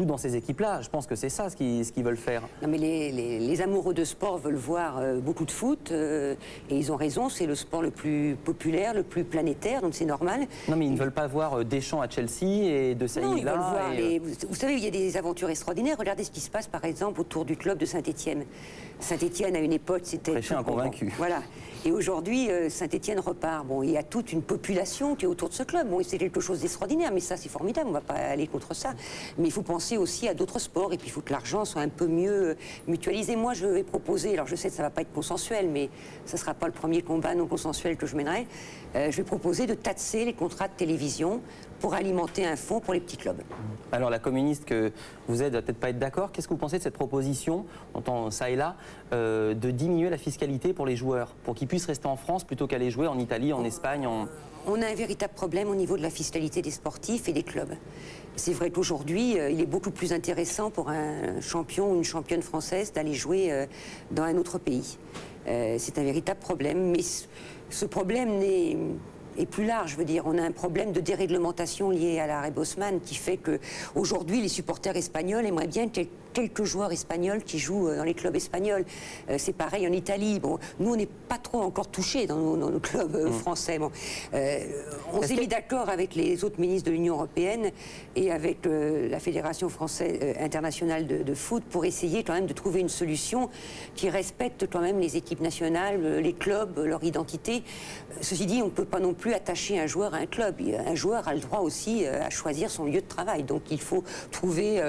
dans ces équipes-là. Je pense que c'est ça ce qu'ils veulent faire. Non mais les amoureux de sport veulent voir beaucoup de foot, et ils ont raison, c'est le sport le plus populaire, le plus planétaire, donc c'est normal. Non mais ils ne veulent pas voir Deschamps à Chelsea et De Sailly là. Non, ils veulent voir vous savez, il y a des aventures extraordinaires. Regardez ce qui se passe par exemple autour du club de Saint-Étienne. Saint-Étienne, à une époque, c'était... Prêcher un convaincu. Voilà. Et aujourd'hui, Saint-Étienne repart. Bon, il y a toute une population qui est autour de ce club. Bon, c'est quelque chose d'extraordinaire, mais ça, c'est formidable. On ne va pas aller contre ça. Mais il faut penser aussi à d'autres sports. Et puis, il faut que l'argent soit un peu mieux mutualisé. Moi, je vais proposer... Alors, je sais que ça ne va pas être consensuel, mais ça ne sera pas le premier combat non consensuel que je mènerai. Je vais proposer de taxer les contrats de télévision pour alimenter un fonds pour les petits clubs. Alors, la communiste que vous êtes ne doit peut-être pas être d'accord. Qu'est-ce que vous pensez de cette proposition, on entend ça et là, de diminuer la fiscalité pour les joueurs, pour qu'ils puissent rester en France plutôt qu'aller jouer en Italie, en Espagne On a un véritable problème au niveau de la fiscalité des sportifs et des clubs. C'est vrai qu'aujourd'hui, il est beaucoup plus intéressant pour un champion ou une championne française d'aller jouer dans un autre pays. C'est un véritable problème, mais ce problème est plus large, je veux dire. On a un problème de déréglementation lié à l'arrêt Bosman qui fait qu'aujourd'hui, les supporters espagnols aimeraient bien quelques joueurs espagnols qui jouent dans les clubs espagnols. C'est pareil en Italie. Bon, nous, on n'est pas trop encore touchés dans nos clubs français. Bon. On s'est mis d'accord avec les autres ministres de l'Union européenne et avec la Fédération française internationale de foot pour essayer quand même de trouver une solution qui respecte quand même les équipes nationales, les clubs, leur identité. Ceci dit, on ne peut pas non plus attacher un joueur à un club. Un joueur a le droit aussi à choisir son lieu de travail. Donc il faut trouver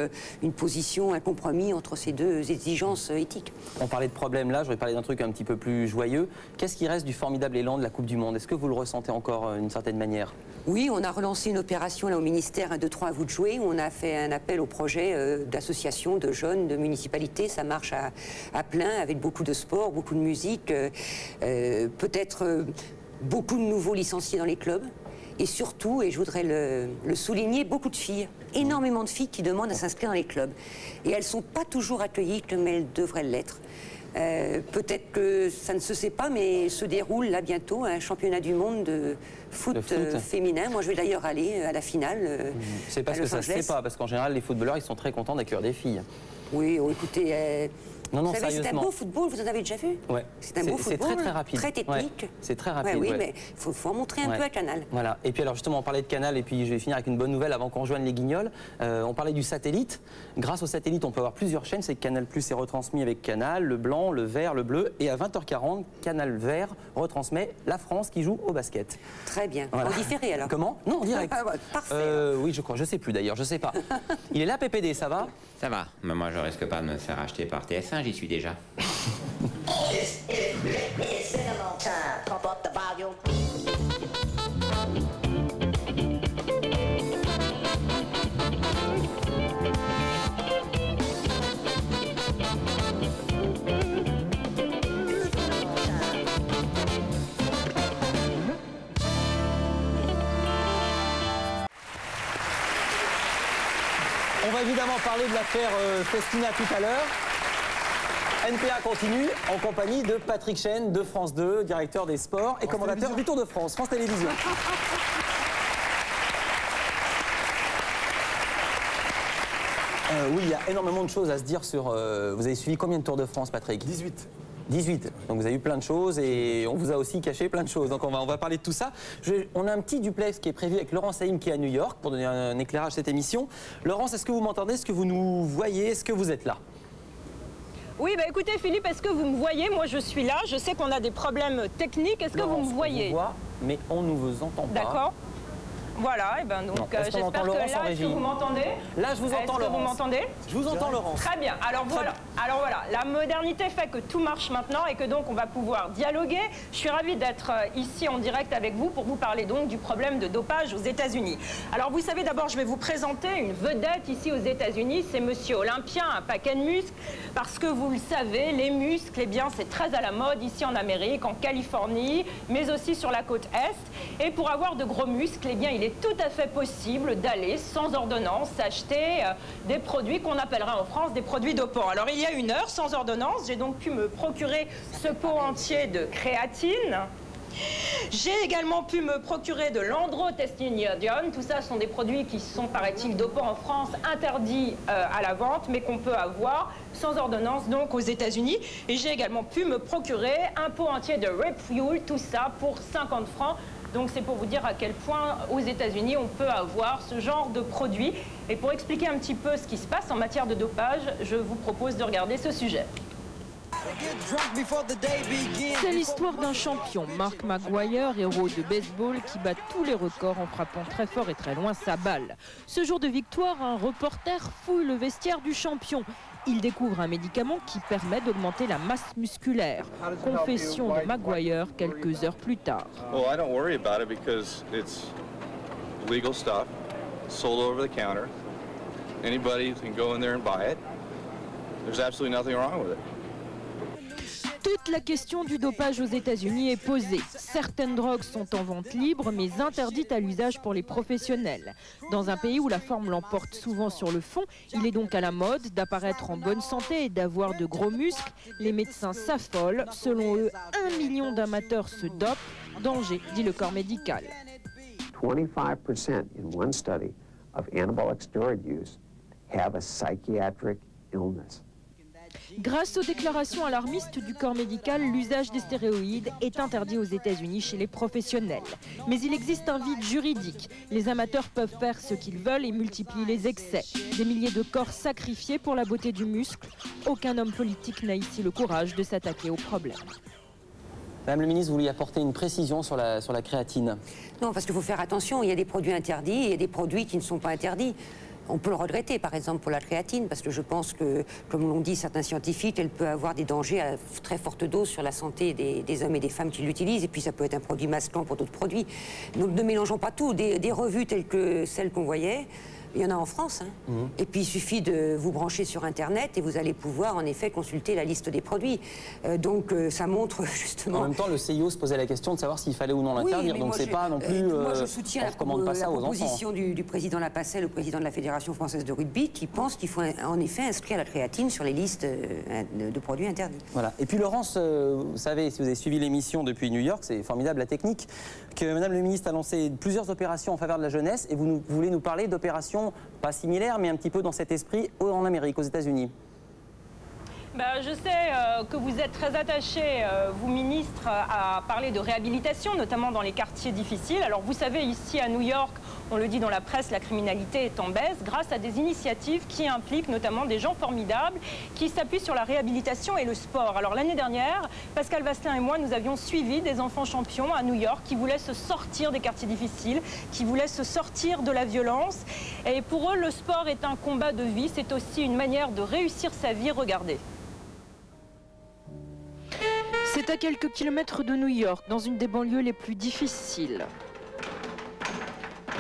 une position, un compromis entre ces deux exigences éthiques. On parlait de problèmes là, je vais parler d'un truc un petit peu plus joyeux. Qu'est-ce qui reste du formidable élan de la Coupe du Monde? Est-ce que vous le ressentez encore d'une certaine manière? Oui, on a relancé une opération là au ministère 1, 2, 3 à vous de jouer. Où on a fait un appel au projet d'associations, de jeunes, de municipalités. Ça marche à plein avec beaucoup de sport, beaucoup de musique. Peut-être beaucoup de nouveaux licenciés dans les clubs. Et surtout, et je voudrais le souligner, beaucoup de filles, énormément de filles qui demandent à s'inscrire dans les clubs. Et elles ne sont pas toujours accueillies comme elles devraient l'être. Peut-être que ça ne se sait pas, mais se déroule là bientôt un championnat du monde de foot féminin. Moi, je vais d'ailleurs aller à la finale. C'est parce que ça ne se fait pas, parce qu'en général, les footballeurs, ils sont très contents d'accueillir des filles. Oui, écoutez... Non, vous savez, c'est un beau football, vous en avez déjà vu? Ouais. C'est un beau football. C'est très très rapide. Très technique. Ouais. C'est très rapide. Oui, mais il faut en montrer un peu à Canal. Voilà. Et puis alors justement, on parlait de Canal, et puis je vais finir avec une bonne nouvelle avant qu'on rejoigne les Guignols. On parlait du satellite. Grâce au satellite, on peut avoir plusieurs chaînes. C'est que Canal Plus est retransmis avec Canal, le blanc, le vert, le bleu. Et à 20h40, Canal Vert retransmet la France qui joue au basket. Très bien. Voilà. En différé alors? Comment? Non, en direct. Parfait. Oui, je crois. Je sais plus d'ailleurs. Je sais pas. Il est là, PPD, ça va? Ça va, mais moi je risque pas de me faire acheter par TF1, j'y suis déjà. On va évidemment parler de l'affaire Festina tout à l'heure. NPA continue en compagnie de Patrick Chêne de France 2, directeur des sports et commentateur du Tour de France, France Télévisions. Oui, il y a énormément de choses à se dire sur... vous avez suivi combien de Tours de France, Patrick? 18. 18. Donc vous avez eu plein de choses et on vous a aussi caché plein de choses. Donc on va parler de tout ça. On a un petit duplex qui est prévu avec Laurence Haïm qui est à New York pour donner un éclairage à cette émission. Laurence, est-ce que vous m'entendez? Est-ce que vous nous voyez? Est-ce que vous êtes là? Oui, bah écoutez Philippe, est-ce que vous me voyez? Moi je suis là, je sais qu'on a des problèmes techniques. Est-ce que vous me voyez? On vous voit, mais on ne vous entend pas. D'accord. Voilà, et ben donc j'espère que là, est-ce que vous m'entendez? Là, je vous entends, Laurence. Est-ce que vous m'entendez? Je vous entends, Laurence. Très bien. Alors voilà. Alors voilà, la modernité fait que tout marche maintenant et que donc on va pouvoir dialoguer. Je suis ravie d'être ici en direct avec vous pour vous parler donc du problème de dopage aux États-Unis. Alors vous savez, d'abord, je vais vous présenter une vedette ici aux États-Unis. C'est Monsieur Olympia, un paquet de muscles, parce que vous le savez, les muscles, eh bien, c'est très à la mode ici en Amérique, en Californie, mais aussi sur la côte Est. Et pour avoir de gros muscles, eh bien, il est tout à fait possible d'aller sans ordonnance acheter des produits qu'on appellera en France des produits dopants. Alors il y a une heure, sans ordonnance, j'ai donc pu me procurer ce pot entier de créatine. J'ai également pu me procurer de l'androtestinium. Tout ça sont des produits qui sont, paraît-il, dopants en France, interdits à la vente, mais qu'on peut avoir sans ordonnance donc aux États-Unis. Et j'ai également pu me procurer un pot entier de Refuel, tout ça pour 50 francs. Donc c'est pour vous dire à quel point aux États-Unis on peut avoir ce genre de produits. Et pour expliquer un petit peu ce qui se passe en matière de dopage, je vous propose de regarder ce sujet. C'est l'histoire d'un champion, Mark McGwire, héros de baseball qui bat tous les records en frappant très fort et très loin sa balle. Ce jour de victoire, un reporter fouille le vestiaire du champion. Il découvre un médicament qui permet d'augmenter la masse musculaire. Confession de McGwire quelques heures plus tard. Well, I don't worry about it because it's legal stuff, sold over the counter. Anybody can go in there and buy it. There's absolutely nothing wrong with it. Toute la question du dopage aux États-Unis est posée. Certaines drogues sont en vente libre, mais interdites à l'usage pour les professionnels. Dans un pays où la forme l'emporte souvent sur le fond, il est donc à la mode d'apparaître en bonne santé et d'avoir de gros muscles. Les médecins s'affolent. Selon eux, 1 million d'amateurs se dopent. Danger, dit le corps médical. 25% in one study of anabolic steroid use have a psychiatric illness. Grâce aux déclarations alarmistes du corps médical, l'usage des stéroïdes est interdit aux États-Unis chez les professionnels. Mais il existe un vide juridique. Les amateurs peuvent faire ce qu'ils veulent et multiplient les excès. Des milliers de corps sacrifiés pour la beauté du muscle. Aucun homme politique n'a ici le courage de s'attaquer au problème. Madame le ministre, vous vouliez apporter une précision sur la créatine? Non, parce qu'il faut faire attention. Il y a des produits interdits et il y a des produits qui ne sont pas interdits. On peut le regretter, par exemple, pour la créatine, parce que je pense que, comme l'ont dit certains scientifiques, elle peut avoir des dangers à très forte dose sur la santé des hommes et des femmes qui l'utilisent, et puis ça peut être un produit masquant pour d'autres produits. Donc ne mélangeons pas tout. Des revues telles que celles qu'on voyait, il y en a en France. Et puis il suffit de vous brancher sur Internet et vous allez pouvoir en effet consulter la liste des produits. Donc ça montre justement... En même temps, le CIO se posait la question de savoir s'il fallait ou non l'interdire. Donc c'est pas non plus... moi je soutiens la proposition enfants. Du président Lapacelle, le président de la Fédération française de rugby, qui pense qu'il faut en effet inscrire la créatine sur les listes de produits interdits. Voilà. Et puis Laurence, vous savez, si vous avez suivi l'émission depuis New York, c'est formidable la technique, que Madame le ministre a lancé plusieurs opérations en faveur de la jeunesse et vous voulez nous parler d'opérations pas similaire, mais un petit peu dans cet esprit en Amérique, aux États-Unis. Je sais que vous êtes très attaché, vous ministre, à parler de réhabilitation, notamment dans les quartiers difficiles. Alors vous savez, ici à New York, on le dit dans la presse, la criminalité est en baisse grâce à des initiatives qui impliquent notamment des gens formidables qui s'appuient sur la réhabilitation et le sport. Alors l'année dernière, Pascal Vasselin et moi, nous avions suivi des enfants champions à New York qui voulaient se sortir des quartiers difficiles, qui voulaient se sortir de la violence. Et pour eux, le sport est un combat de vie, c'est aussi une manière de réussir sa vie. Regardez. C'est à quelques kilomètres de New York, dans une des banlieues les plus difficiles.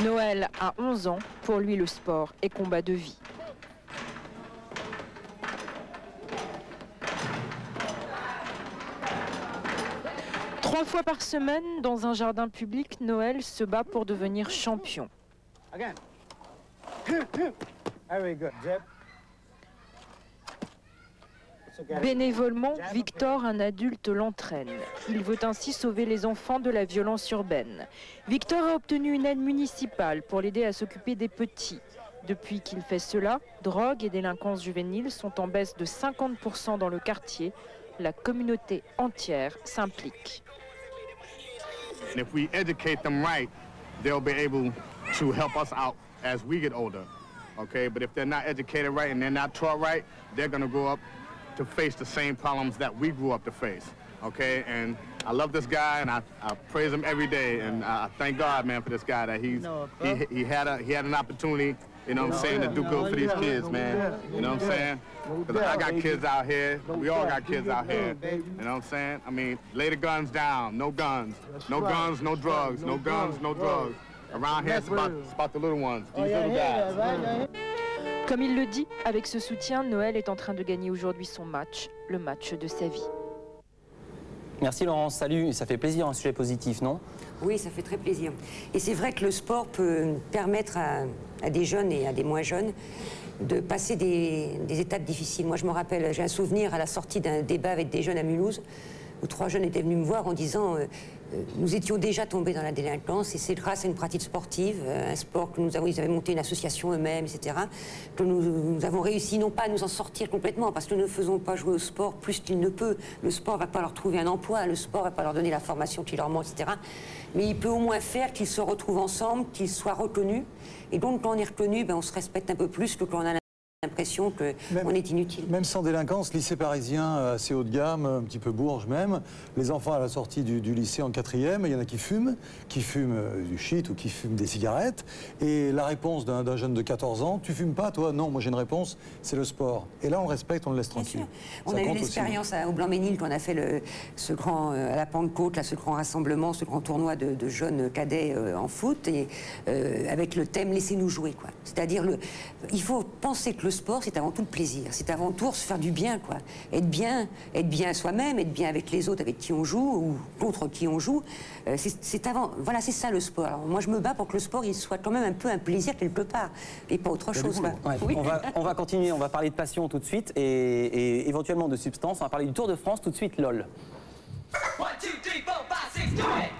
Noël a 11 ans, pour lui le sport est combat de vie. Trois fois par semaine, dans un jardin public, Noël se bat pour devenir champion. Bénévolement, Victor, un adulte, l'entraîne. Il veut ainsi sauver les enfants de la violence urbaine. Victor a obtenu une aide municipale pour l'aider à s'occuper des petits. Depuis qu'il fait cela, drogue et délinquance juvénile sont en baisse de 50% dans le quartier. La communauté entière s'implique. And if we educate them right, they'll be able to help us out as we get older. Okay, but if they're not educated right and they're not taught right, they're going to grow up to face the same problems that we grew up to face. Okay, and I love this guy and I praise him every day, and I thank God, man, for this guy that he had an opportunity, you know what I'm saying, to do good for these kids, man. You know what I'm saying? Because I got kids out here, we all got kids out here, you know what I'm saying? I mean, lay the guns down, no guns, no guns, no drugs, no guns, no drugs. Around here, it's about the little ones, these little guys. Comme il le dit, avec ce soutien, Noël est en train de gagner aujourd'hui son match, le match de sa vie. Merci Laurence, salut, ça fait plaisir, un sujet positif, non? Oui, ça fait très plaisir. Et c'est vrai que le sport peut permettre à des jeunes et à des moins jeunes de passer des étapes difficiles. Moi, je me rappelle, j'ai un souvenir à la sortie d'un débat avec des jeunes à Mulhouse, où 3 jeunes étaient venus me voir en disant nous étions déjà tombés dans la délinquance et c'est grâce à une pratique sportive, un sport que nous avons, ils avaient monté une association eux-mêmes, etc., que nous avons réussi non pas à nous en sortir complètement, parce que nous ne faisons pas jouer au sport plus qu'il ne peut. Le sport ne va pas leur trouver un emploi, le sport ne va pas leur donner la formation qui leur manque, etc. Mais il peut au moins faire qu'ils se retrouvent ensemble, qu'ils soient reconnus. Et donc quand on est reconnu, ben, on se respecte un peu plus que quand on a l'impression qu'on est inutile. Même sans délinquance, lycée parisien assez haut de gamme, un petit peu Bourges même, les enfants à la sortie du lycée en 4e, il y en a qui fument du shit ou qui fument des cigarettes. Et la réponse d'un jeune de 14 ans, tu fumes pas toi? Non, moi j'ai une réponse, c'est le sport. Et là on respecte, on le laisse tranquille. On a eu l'expérience au Blanc-Ménil quand on a fait ce grand, à la Pentecôte, là, ce grand rassemblement, ce grand tournoi de jeunes cadets en foot, et avec le thème « Laissez-nous jouer ». C'est-à-dire, il faut penser que le sport, c'est avant tout le plaisir. C'est avant tout se faire du bien, quoi. Être bien soi-même, être bien avec les autres avec qui on joue ou contre qui on joue. Voilà, c'est ça le sport. Alors, moi, je me bats pour que le sport, il soit quand même un peu un plaisir quelque part et pas autre chose. Ouais, oui. On va continuer, on va parler de passion tout de suite et éventuellement de substance. On va parler du Tour de France tout de suite, LOL. 1, 2, 3, 4, 5, 6, do it!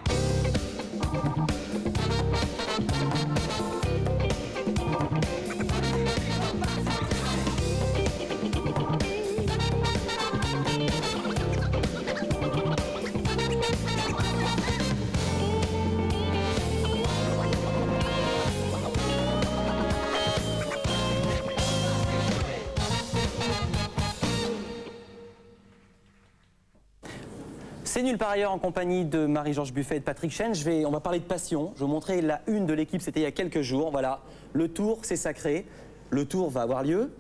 C'est Nul par ailleurs en compagnie de Marie-Georges Buffet et de Patrick Chen. On va parler de passion. Je vais vous montrer la une de l'équipe, c'était il y a quelques jours. Voilà, le Tour, c'est sacré. Le Tour va avoir lieu.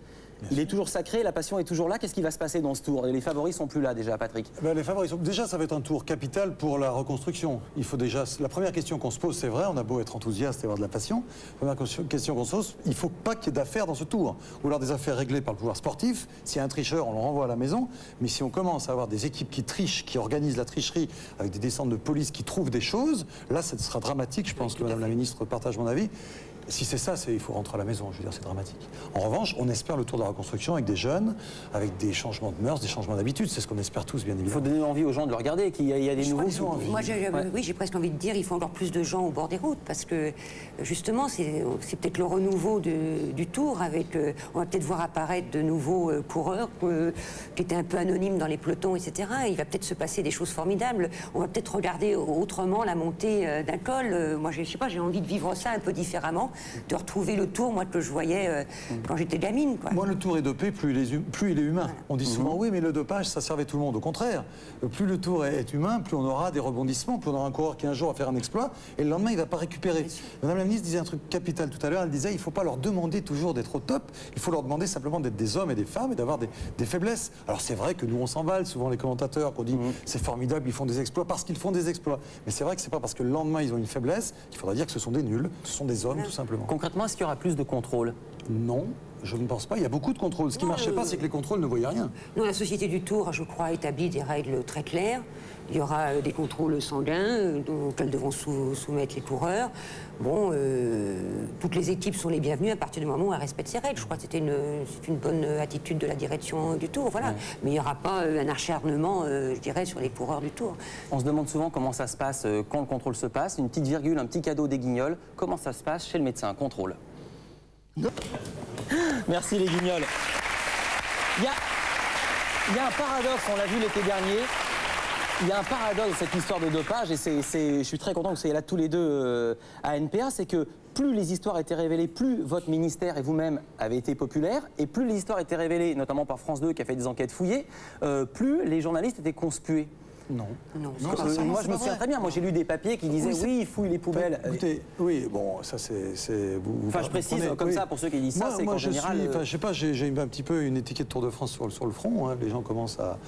Il est toujours sacré, la passion est toujours là. Qu'est-ce qui va se passer dans ce tour? Les favoris sont plus là déjà, Patrick. Les favoris sont... Déjà, ça va être un tour capital pour la reconstruction. Il faut déjà... La première question qu'on se pose, c'est vrai, on a beau être enthousiaste et avoir de la passion. La première question qu'on se pose, il ne faut pas qu'il y ait d'affaires dans ce tour. Ou alors des affaires réglées par le pouvoir sportif. S'il y a un tricheur, on le renvoie à la maison. Mais si on commence à avoir des équipes qui trichent, qui organisent la tricherie, avec des descentes de police qui trouvent des choses, là, ça sera dramatique. Je pense que Madame la Ministre partage mon avis. Si c'est ça, il faut rentrer à la maison, je veux dire, c'est dramatique. En revanche, on espère le tour de la reconstruction avec des jeunes, avec des changements de mœurs, des changements d'habitude, c'est ce qu'on espère tous, bien évidemment. Il faut donner envie aux gens de le regarder, qu'il y a des nouveaux... Moi, oui, j'ai presque envie de dire, il faut encore plus de gens au bord des routes, parce que, justement, c'est peut-être le renouveau du tour, avec, on va peut-être voir apparaître de nouveaux coureurs qui étaient un peu anonymes dans les pelotons, etc. Il va peut-être se passer des choses formidables. On va peut-être regarder autrement la montée d'un col. Moi, je sais pas, j'ai envie de vivre ça un peu différemment, de retrouver le tour, moi, que je voyais quand j'étais gamine, quoi. Moi, le tour est dopé, plus il est humain. Voilà. On dit souvent, oui, mais le dopage, ça servait tout le monde. Au contraire, plus le tour est humain, plus on aura des rebondissements, plus on aura un coureur qui un jour va faire un exploit, et le lendemain, il ne va pas récupérer. Madame la Ministre disait un truc capital tout à l'heure, elle disait, il ne faut pas leur demander toujours d'être au top, il faut leur demander simplement d'être des hommes et des femmes et d'avoir des faiblesses. Alors c'est vrai que nous, on s'emballe, souvent les commentateurs, qu'on dit, c'est formidable, ils font des exploits parce qu'ils font des exploits. Mais c'est vrai que c'est pas parce que le lendemain, ils ont une faiblesse qu'il faudra dire que ce sont des nuls, ce sont des hommes, tout simplement. Concrètement, est-ce qu'il y aura plus de contrôle? Non, je ne pense pas. Il y a beaucoup de contrôles. Ce qui ne marchait pas, c'est que les contrôles ne voyaient rien. Non, la Société du Tour, je crois, établit des règles très claires. Il y aura des contrôles sanguins auxquels devront soumettre les coureurs. Bon, toutes les équipes sont les bienvenues à partir du moment où elles respectent ces règles. Je crois que c'est une bonne attitude de la direction du Tour, voilà. Ouais. Mais il n'y aura pas un acharnement, je dirais, sur les coureurs du Tour. On se demande souvent comment ça se passe quand le contrôle se passe. Une petite virgule, un petit cadeau des Guignols. Comment ça se passe chez le médecin? Contrôle. Merci les Guignols. Il y a un paradoxe, on l'a vu l'été dernier. Il y a un paradoxe dans cette histoire de dopage, et je suis très content que vous soyez là tous les deux à NPA, c'est que plus les histoires étaient révélées, plus votre ministère et vous-même avez été populaires, et plus les histoires étaient révélées, notamment par France 2 qui a fait des enquêtes fouillées, plus les journalistes étaient conspués. Non. Moi, je me souviens très bien. Moi, j'ai lu des papiers qui disaient oui, ils fouillent les poubelles. Écoutez, oui, bon, ça c'est. Enfin, je précise comme ça pour ceux qui disent ça, c'est qu'en général. Enfin, je sais pas, j'ai un petit peu une étiquette Tour de France sur le front. Hein. Les gens commencent à.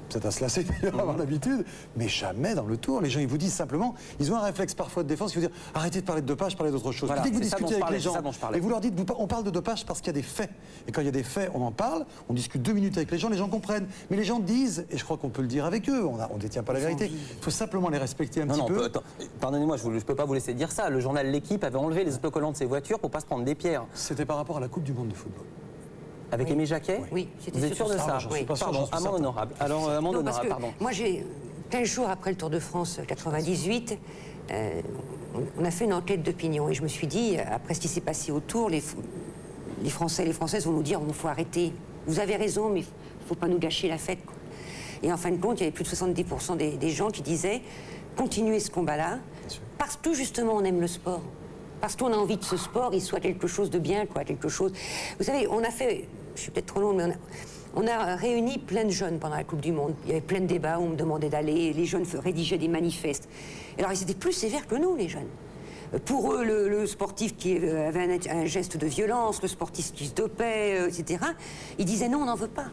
Peut-être à se lasser, à avoir l'habitude, mais jamais dans le Tour. Les gens, ils vous disent simplement, ils ont un réflexe parfois de défense, ils vous disent arrêtez de parler de dopage, parlez d'autre chose. Voilà, Dès que vous discutez avec les gens, et vous leur dites, on parle de dopage parce qu'il y a des faits. Et quand il y a des faits, on en parle, on discute 2 minutes avec les gens comprennent. Mais les gens disent, et je crois qu'on peut le dire avec eux, on ne détient pas la vérité. Il faut simplement les respecter un petit peu. Pardonnez-moi, je ne peux pas vous laisser dire ça. Le journal L'Équipe avait enlevé les autocollants de ses voitures pour ne pas se prendre des pierres. C'était par rapport à la Coupe du Monde de football. Avec Aimé Jacquet? Oui, vous êtes sûr de ça? Oui. Pardon, amende honorable. Alors, amende honorable, pardon. Moi, 15 jours après le Tour de France 98, on a fait une enquête d'opinion et je me suis dit, après ce qui s'est passé au Tour, les Français et les Françaises vont nous dire il faut arrêter. Vous avez raison, mais il ne faut pas nous gâcher la fête. Et en fin de compte, il y avait plus de 70% des gens qui disaient continuez ce combat-là, parce que justement on aime le sport. Parce qu'on a envie que ce sport, il soit quelque chose de bien, quoi, quelque chose... Vous savez, on a fait... Je suis peut-être trop longue, mais on a réuni plein de jeunes pendant la Coupe du Monde. Il y avait plein de débats où on me demandait d'aller, les jeunes rédigeaient des manifestes. Alors ils étaient plus sévères que nous, les jeunes. Pour eux, le sportif qui avait un geste de violence, le sportif qui se dopait, etc., ils disaient non, on n'en veut pas.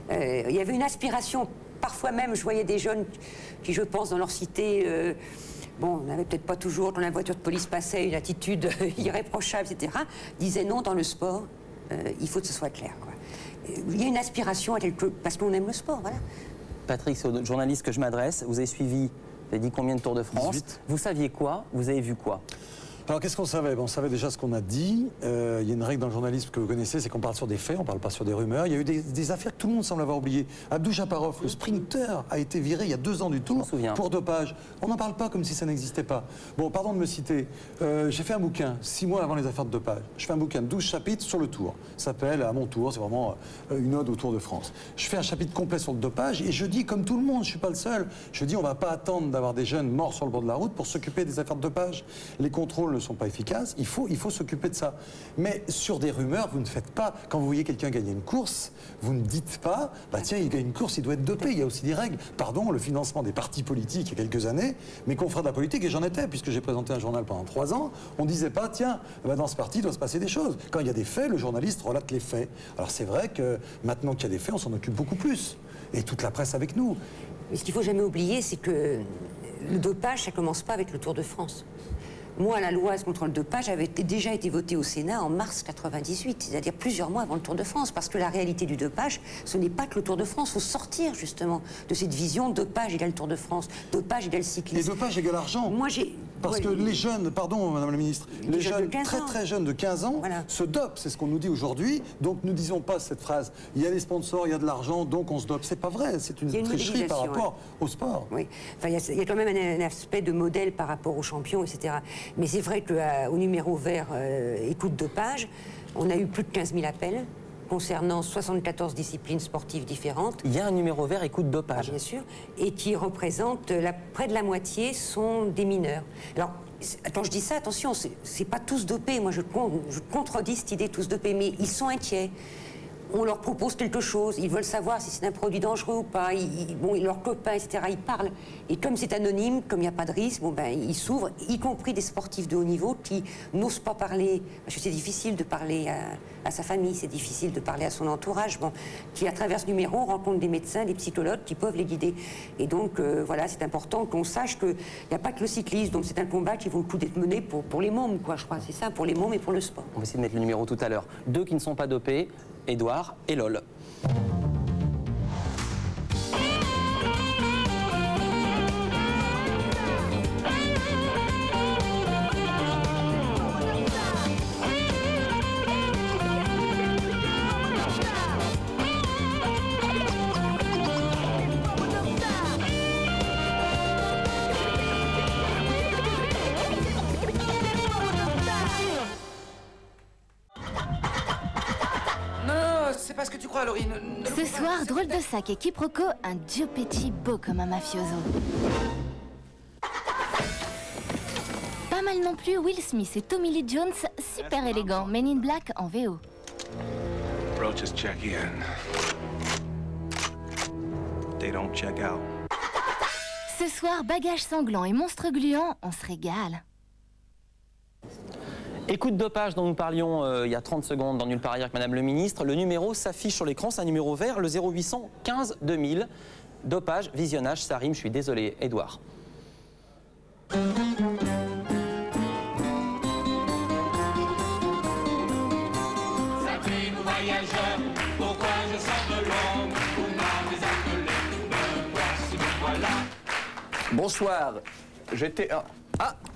Il y avait une aspiration, parfois même, je voyais des jeunes qui, je pense, dans leur cité... Bon, on n'avait peut-être pas toujours, quand la voiture de police passait, une attitude irréprochable, etc. Disait non, dans le sport, il faut que ce soit clair, quoi. Il y a une aspiration à quelque... parce qu'on aime le sport, voilà. Patrick, c'est au journaliste que je m'adresse. Vous avez suivi, vous avez dit combien de Tours de France? 18. Vous saviez quoi? Vous avez vu quoi? Alors qu'est-ce qu'on savait? On savait déjà ce qu'on a dit. Il y a une règle dans le journalisme que vous connaissez, c'est qu'on parle sur des faits, on ne parle pas sur des rumeurs. Il y a eu des affaires que tout le monde semble avoir oubliées. Abdou Japarov, le sprinter, a été viré il y a 2 ans du Tour pour dopage. On n'en parle pas comme si ça n'existait pas. Bon, pardon de me citer. J'ai fait un bouquin 6 mois avant les affaires de dopage. Je fais un bouquin de 12 chapitres sur le Tour. Ça s'appelle À mon tour, c'est vraiment une ode au Tour de France. Je fais un chapitre complet sur le dopage et je dis, comme tout le monde, je ne suis pas le seul, je dis on ne va pas attendre d'avoir des jeunes morts sur le bord de la route pour s'occuper des affaires de dopage. Les contrôles ne sont pas efficaces. Il faut s'occuper de ça. Mais sur des rumeurs, vous ne faites pas... Quand vous voyez quelqu'un gagner une course, vous ne dites pas, bah tiens, il gagne une course, il doit être dopé. Il y a aussi des règles. Pardon, le financement des partis politiques il y a quelques années, mes confrères de la politique, et j'en étais, puisque j'ai présenté un journal pendant 3 ans, on ne disait pas, tiens, bah dans ce parti, il doit se passer des choses. Quand il y a des faits, le journaliste relate les faits. Alors c'est vrai que maintenant qu'il y a des faits, on s'en occupe beaucoup plus. Et toute la presse avec nous. Mais ce qu'il ne faut jamais oublier, c'est que le dopage, ça ne commence pas avec le Tour de France. Moi, la loi contre le dopage avait déjà été votée au Sénat en mars 98, c'est-à-dire plusieurs mois avant le Tour de France, parce que la réalité du dopage, ce n'est pas que le Tour de France. Il faut sortir justement de cette vision dopage égale Tour de France, dopage égale cyclisme. Et dopage égale argent. Moi, j'ai... Parce que les jeunes, pardon Madame la Ministre, les jeunes très jeunes de 15 ans se dopent, c'est ce qu'on nous dit aujourd'hui. Donc ne disons pas cette phrase, il y a des sponsors, il y a de l'argent, donc on se dope. C'est pas vrai, c'est une tricherie par rapport au sport. Oui, enfin, il y a quand même un aspect de modèle par rapport aux champions, etc. Mais c'est vrai qu'au numéro vert écoute dopage, on a eu plus de 15 000 appels concernant 74 disciplines sportives différentes. Il y a un numéro vert écoute dopage. Ah, bien sûr, et qui représente près de la moitié sont des mineurs. Alors, quand je dis ça, attention, c'est pas tous dopés. Moi, je contredis cette idée tous dopés, mais ils sont inquiets. On leur propose quelque chose, ils veulent savoir si c'est un produit dangereux ou pas, leurs copains, etc., ils parlent. Et comme c'est anonyme, comme il n'y a pas de risque, bon, ben, ils s'ouvrent, y compris des sportifs de haut niveau qui n'osent pas parler, parce que c'est difficile de parler à sa famille, c'est difficile de parler à son entourage, bon, qui à travers ce numéro rencontrent des médecins, des psychologues qui peuvent les guider. Et donc, voilà, c'est important qu'on sache qu'il n'y a pas que le cyclisme, donc c'est un combat qui vaut le coup d'être mené pour les mômes, quoi, je crois, c'est ça, pour les mômes et pour le sport. On va essayer de mettre le numéro tout à l'heure. 2 qui ne sont pas dopés, Édouard et Lol. soir, drôle de sac et quiproquo, un Joe Pesci beau comme un mafioso. Pas mal non plus Will Smith et Tommy Lee Jones, super élégants, Men in Black en VO. Roaches check in. They don't check out. Ce soir, bagages sanglants et monstres gluants, on se régale. Et coup de dopage dont nous parlions il y a 30 secondes dans Nulle part ailleurs que Madame le Ministre, le numéro s'affiche sur l'écran, c'est un numéro vert, le 0800 15 2000. Dopage, visionnage, ça rime, je suis désolé, Edouard. Voyageur, pourquoi je sors de l'ombre? Vous m'avez appelé, me voici, me voilà. Bonsoir, j'étais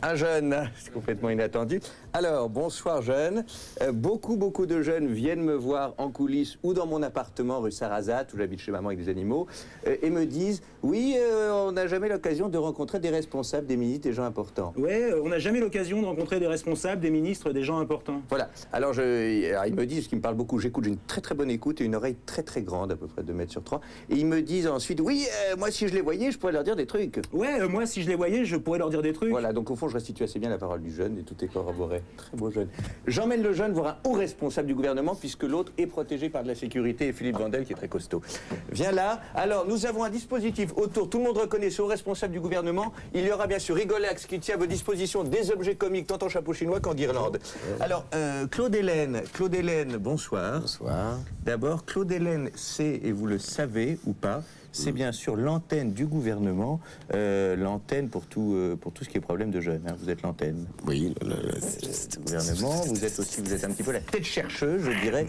un jeune, c'est complètement inattendu. Alors, bonsoir jeunes. Beaucoup de jeunes viennent me voir en coulisses ou dans mon appartement rue Sarrazat, où j'habite chez maman avec des animaux, et me disent, oui, on n'a jamais l'occasion de rencontrer des responsables, des ministres, des gens importants. Ouais, on n'a jamais l'occasion de rencontrer des responsables, des ministres, des gens importants. Voilà. Alors, ils me disent, ce qui me parle beaucoup, j'écoute, j'ai une très bonne écoute et une oreille très grande, à peu près 2 mètres sur 3. Et ils me disent ensuite, oui, moi si je les voyais, je pourrais leur dire des trucs. Ouais, moi si je les voyais, je pourrais leur dire des trucs. Voilà, donc au fond, je restitue assez bien la parole du jeune et tout est corroboré. Très beau jeune. J'emmène le jeune voir un haut responsable du gouvernement puisque l'autre est protégé par de la sécurité et Philippe Vandel qui est très costaud. Viens là. Alors, nous avons un dispositif autour. Tout le monde reconnaît ce haut responsable du gouvernement. Il y aura bien sûr Rigolax qui tient à vos dispositions des objets comiques tant en chapeau chinois qu'en guirlande. Alors, Claude Hélène, bonsoir. Bonsoir. D'abord, Claude Hélène, c'est, et vous le savez ou pas, c'est bien sûr l'antenne du gouvernement, l'antenne pour tout ce qui est problème de jeunes. Hein. Vous êtes l'antenne. Oui, le gouvernement. Vous êtes un petit peu la tête chercheuse, je dirais,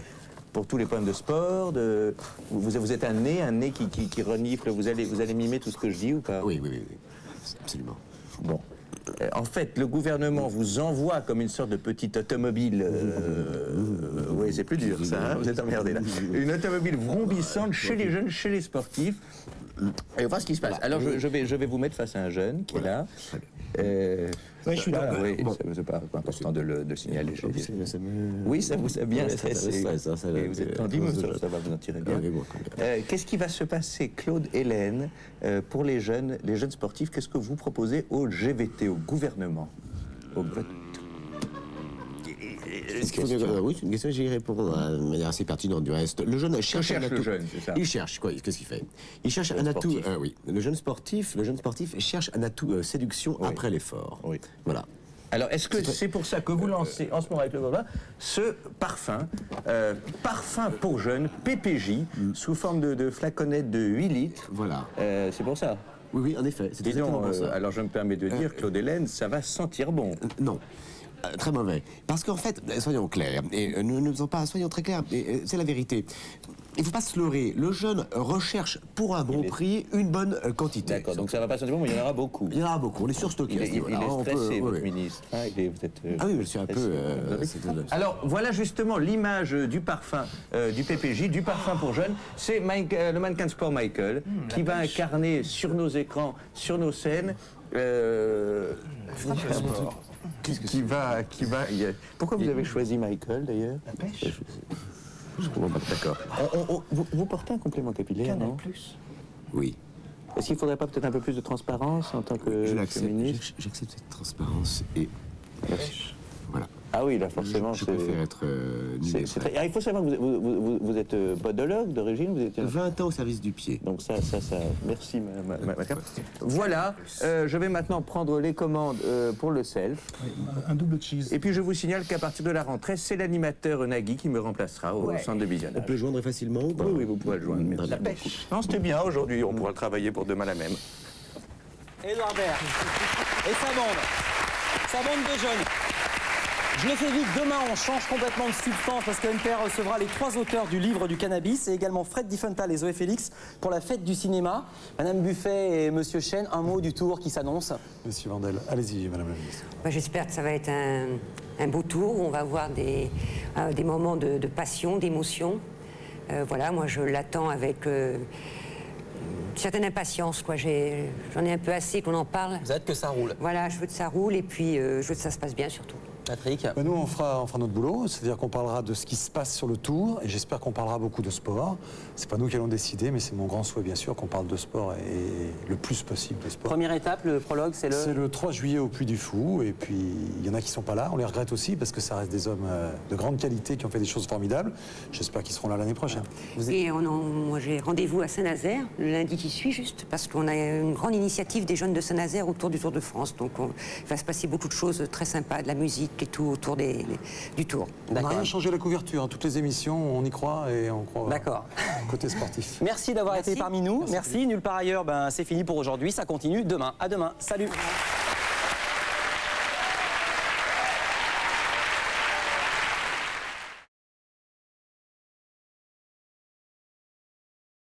pour tous les problèmes de sport. Vous êtes un nez qui renifle. Vous allez mimer tout ce que je dis ou pas? Oui, absolument. Bon. En fait, le gouvernement vous envoie comme une sorte de petite automobile. Oui, c'est plus dur, ça. Hein, vous êtes emmerdé là. Une automobile vrombissante chez les jeunes, chez les sportifs. Et on voit ce qui se passe. Alors, je vais vous mettre face à un jeune qui est là. Oui, je suis là. Oui, c'est pas important de le signaler. Oui, ça vous a bien stressé. Et vous êtes tendu, ça va vous en tirer bien. Qu'est-ce qui va se passer, Claude Hélène, pour les jeunes sportifs? Qu'est-ce que vous proposez au GVT, au gouvernement? Oui, c'est une question, j'y réponds de manière assez pertinente du reste. Le jeune cherche un atout. Le jeune, c'est ça. Il cherche, quoi? Qu'est-ce qu'il fait? Il cherche un atout. Oui. Le jeune sportif cherche un atout séduction après l'effort. Oui. Voilà. Alors, est-ce que c'est pour ça que vous lancez en ce moment avec le Baba ce parfum, parfum pour jeunes, PPJ, sous forme de flaconnette de 8 litres? Voilà. C'est pour ça? Oui, en effet. C'est exactement pour ça. Alors, je me permets de dire, Claude Hélène, ça va sentir bon. Non. Très mauvais. Parce qu'en fait, soyons clairs, et soyons très clairs, c'est la vérité. Il ne faut pas se leurrer. Le jeune recherche pour un bon prix une bonne quantité. D'accord, donc ça va pas sentir bon, mais il y en aura beaucoup. Il y en aura beaucoup, on est surstocké. Il est stressé, votre ministre. Ah oui, je suis un peu... Alors, voilà justement l'image du parfum du PPJ, du parfum pour jeunes. C'est le mannequin de sport Michael, qui va incarner sur nos écrans, sur nos scènes... Pourquoi vous avez choisi Michael d'ailleurs? La pêche. Je comprends pas. D'accord. Vous portez un complément capillaire, non? Oui. Est-ce qu'il ne faudrait pas peut-être un peu plus de transparence en tant que féministe? J'accepte cette transparence et... Voilà. Ah oui, là forcément, je préfère être il faut savoir que vous êtes podologue d'origine, vous êtes 20 ans au service du pied. Donc ça, merci madame. Voilà, je vais maintenant prendre les commandes pour le self. Un double cheese. Et puis je vous signale qu'à partir de la rentrée, c'est l'animateur Nagui qui me remplacera au centre de visionnage. On peut le joindre facilement ou pas? Oui, vous pouvez le joindre. Merci. La pêche. Non, c'était bien aujourd'hui, on pourra le travailler pour demain la même. Édouard Baird et sa bande de jeunes. Je le fais vite, demain on change complètement de substance parce que NPR recevra les 3 auteurs du livre du cannabis et également Fred Diffenthal et Zoé Félix pour la fête du cinéma. Madame Buffet et Monsieur Chêne, un mot du tour qui s'annonce. Monsieur Vandel, allez-y Madame la Ministre. J'espère que ça va être un beau tour où on va avoir des moments de passion, d'émotion. Voilà, moi je l'attends avec une certaine impatience, quoi. J'en ai un peu assez qu'on en parle. Vous avez hâte que ça roule. Voilà, je veux que ça roule et puis je veux que ça se passe bien surtout. Patrick? Ben nous, on fera notre boulot, c'est-à-dire qu'on parlera de ce qui se passe sur le Tour, et j'espère qu'on parlera beaucoup de sport. C'est pas nous qui allons décider, mais c'est mon grand souhait, bien sûr, qu'on parle de sport et le plus possible de sport. Première étape, le prologue, c'est le... C'est le 3 juillet au Puy du Fou, et puis il y en a qui sont pas là, on les regrette aussi, parce que ça reste des hommes de grande qualité qui ont fait des choses formidables. J'espère qu'ils seront là l'année prochaine. Et moi j'ai rendez-vous à Saint-Nazaire, le lundi qui suit, juste, parce qu'on a une grande initiative des jeunes de Saint-Nazaire autour du Tour de France. Donc il va se passer beaucoup de choses très sympas, de la musique et tout autour du Tour. On n'a rien changé la couverture, hein. Toutes les émissions, on y croit et on croit côté sportif. Merci d'avoir été parmi nous. Merci. Nulle part ailleurs, c'est fini pour aujourd'hui. Ça continue demain. À demain. Salut.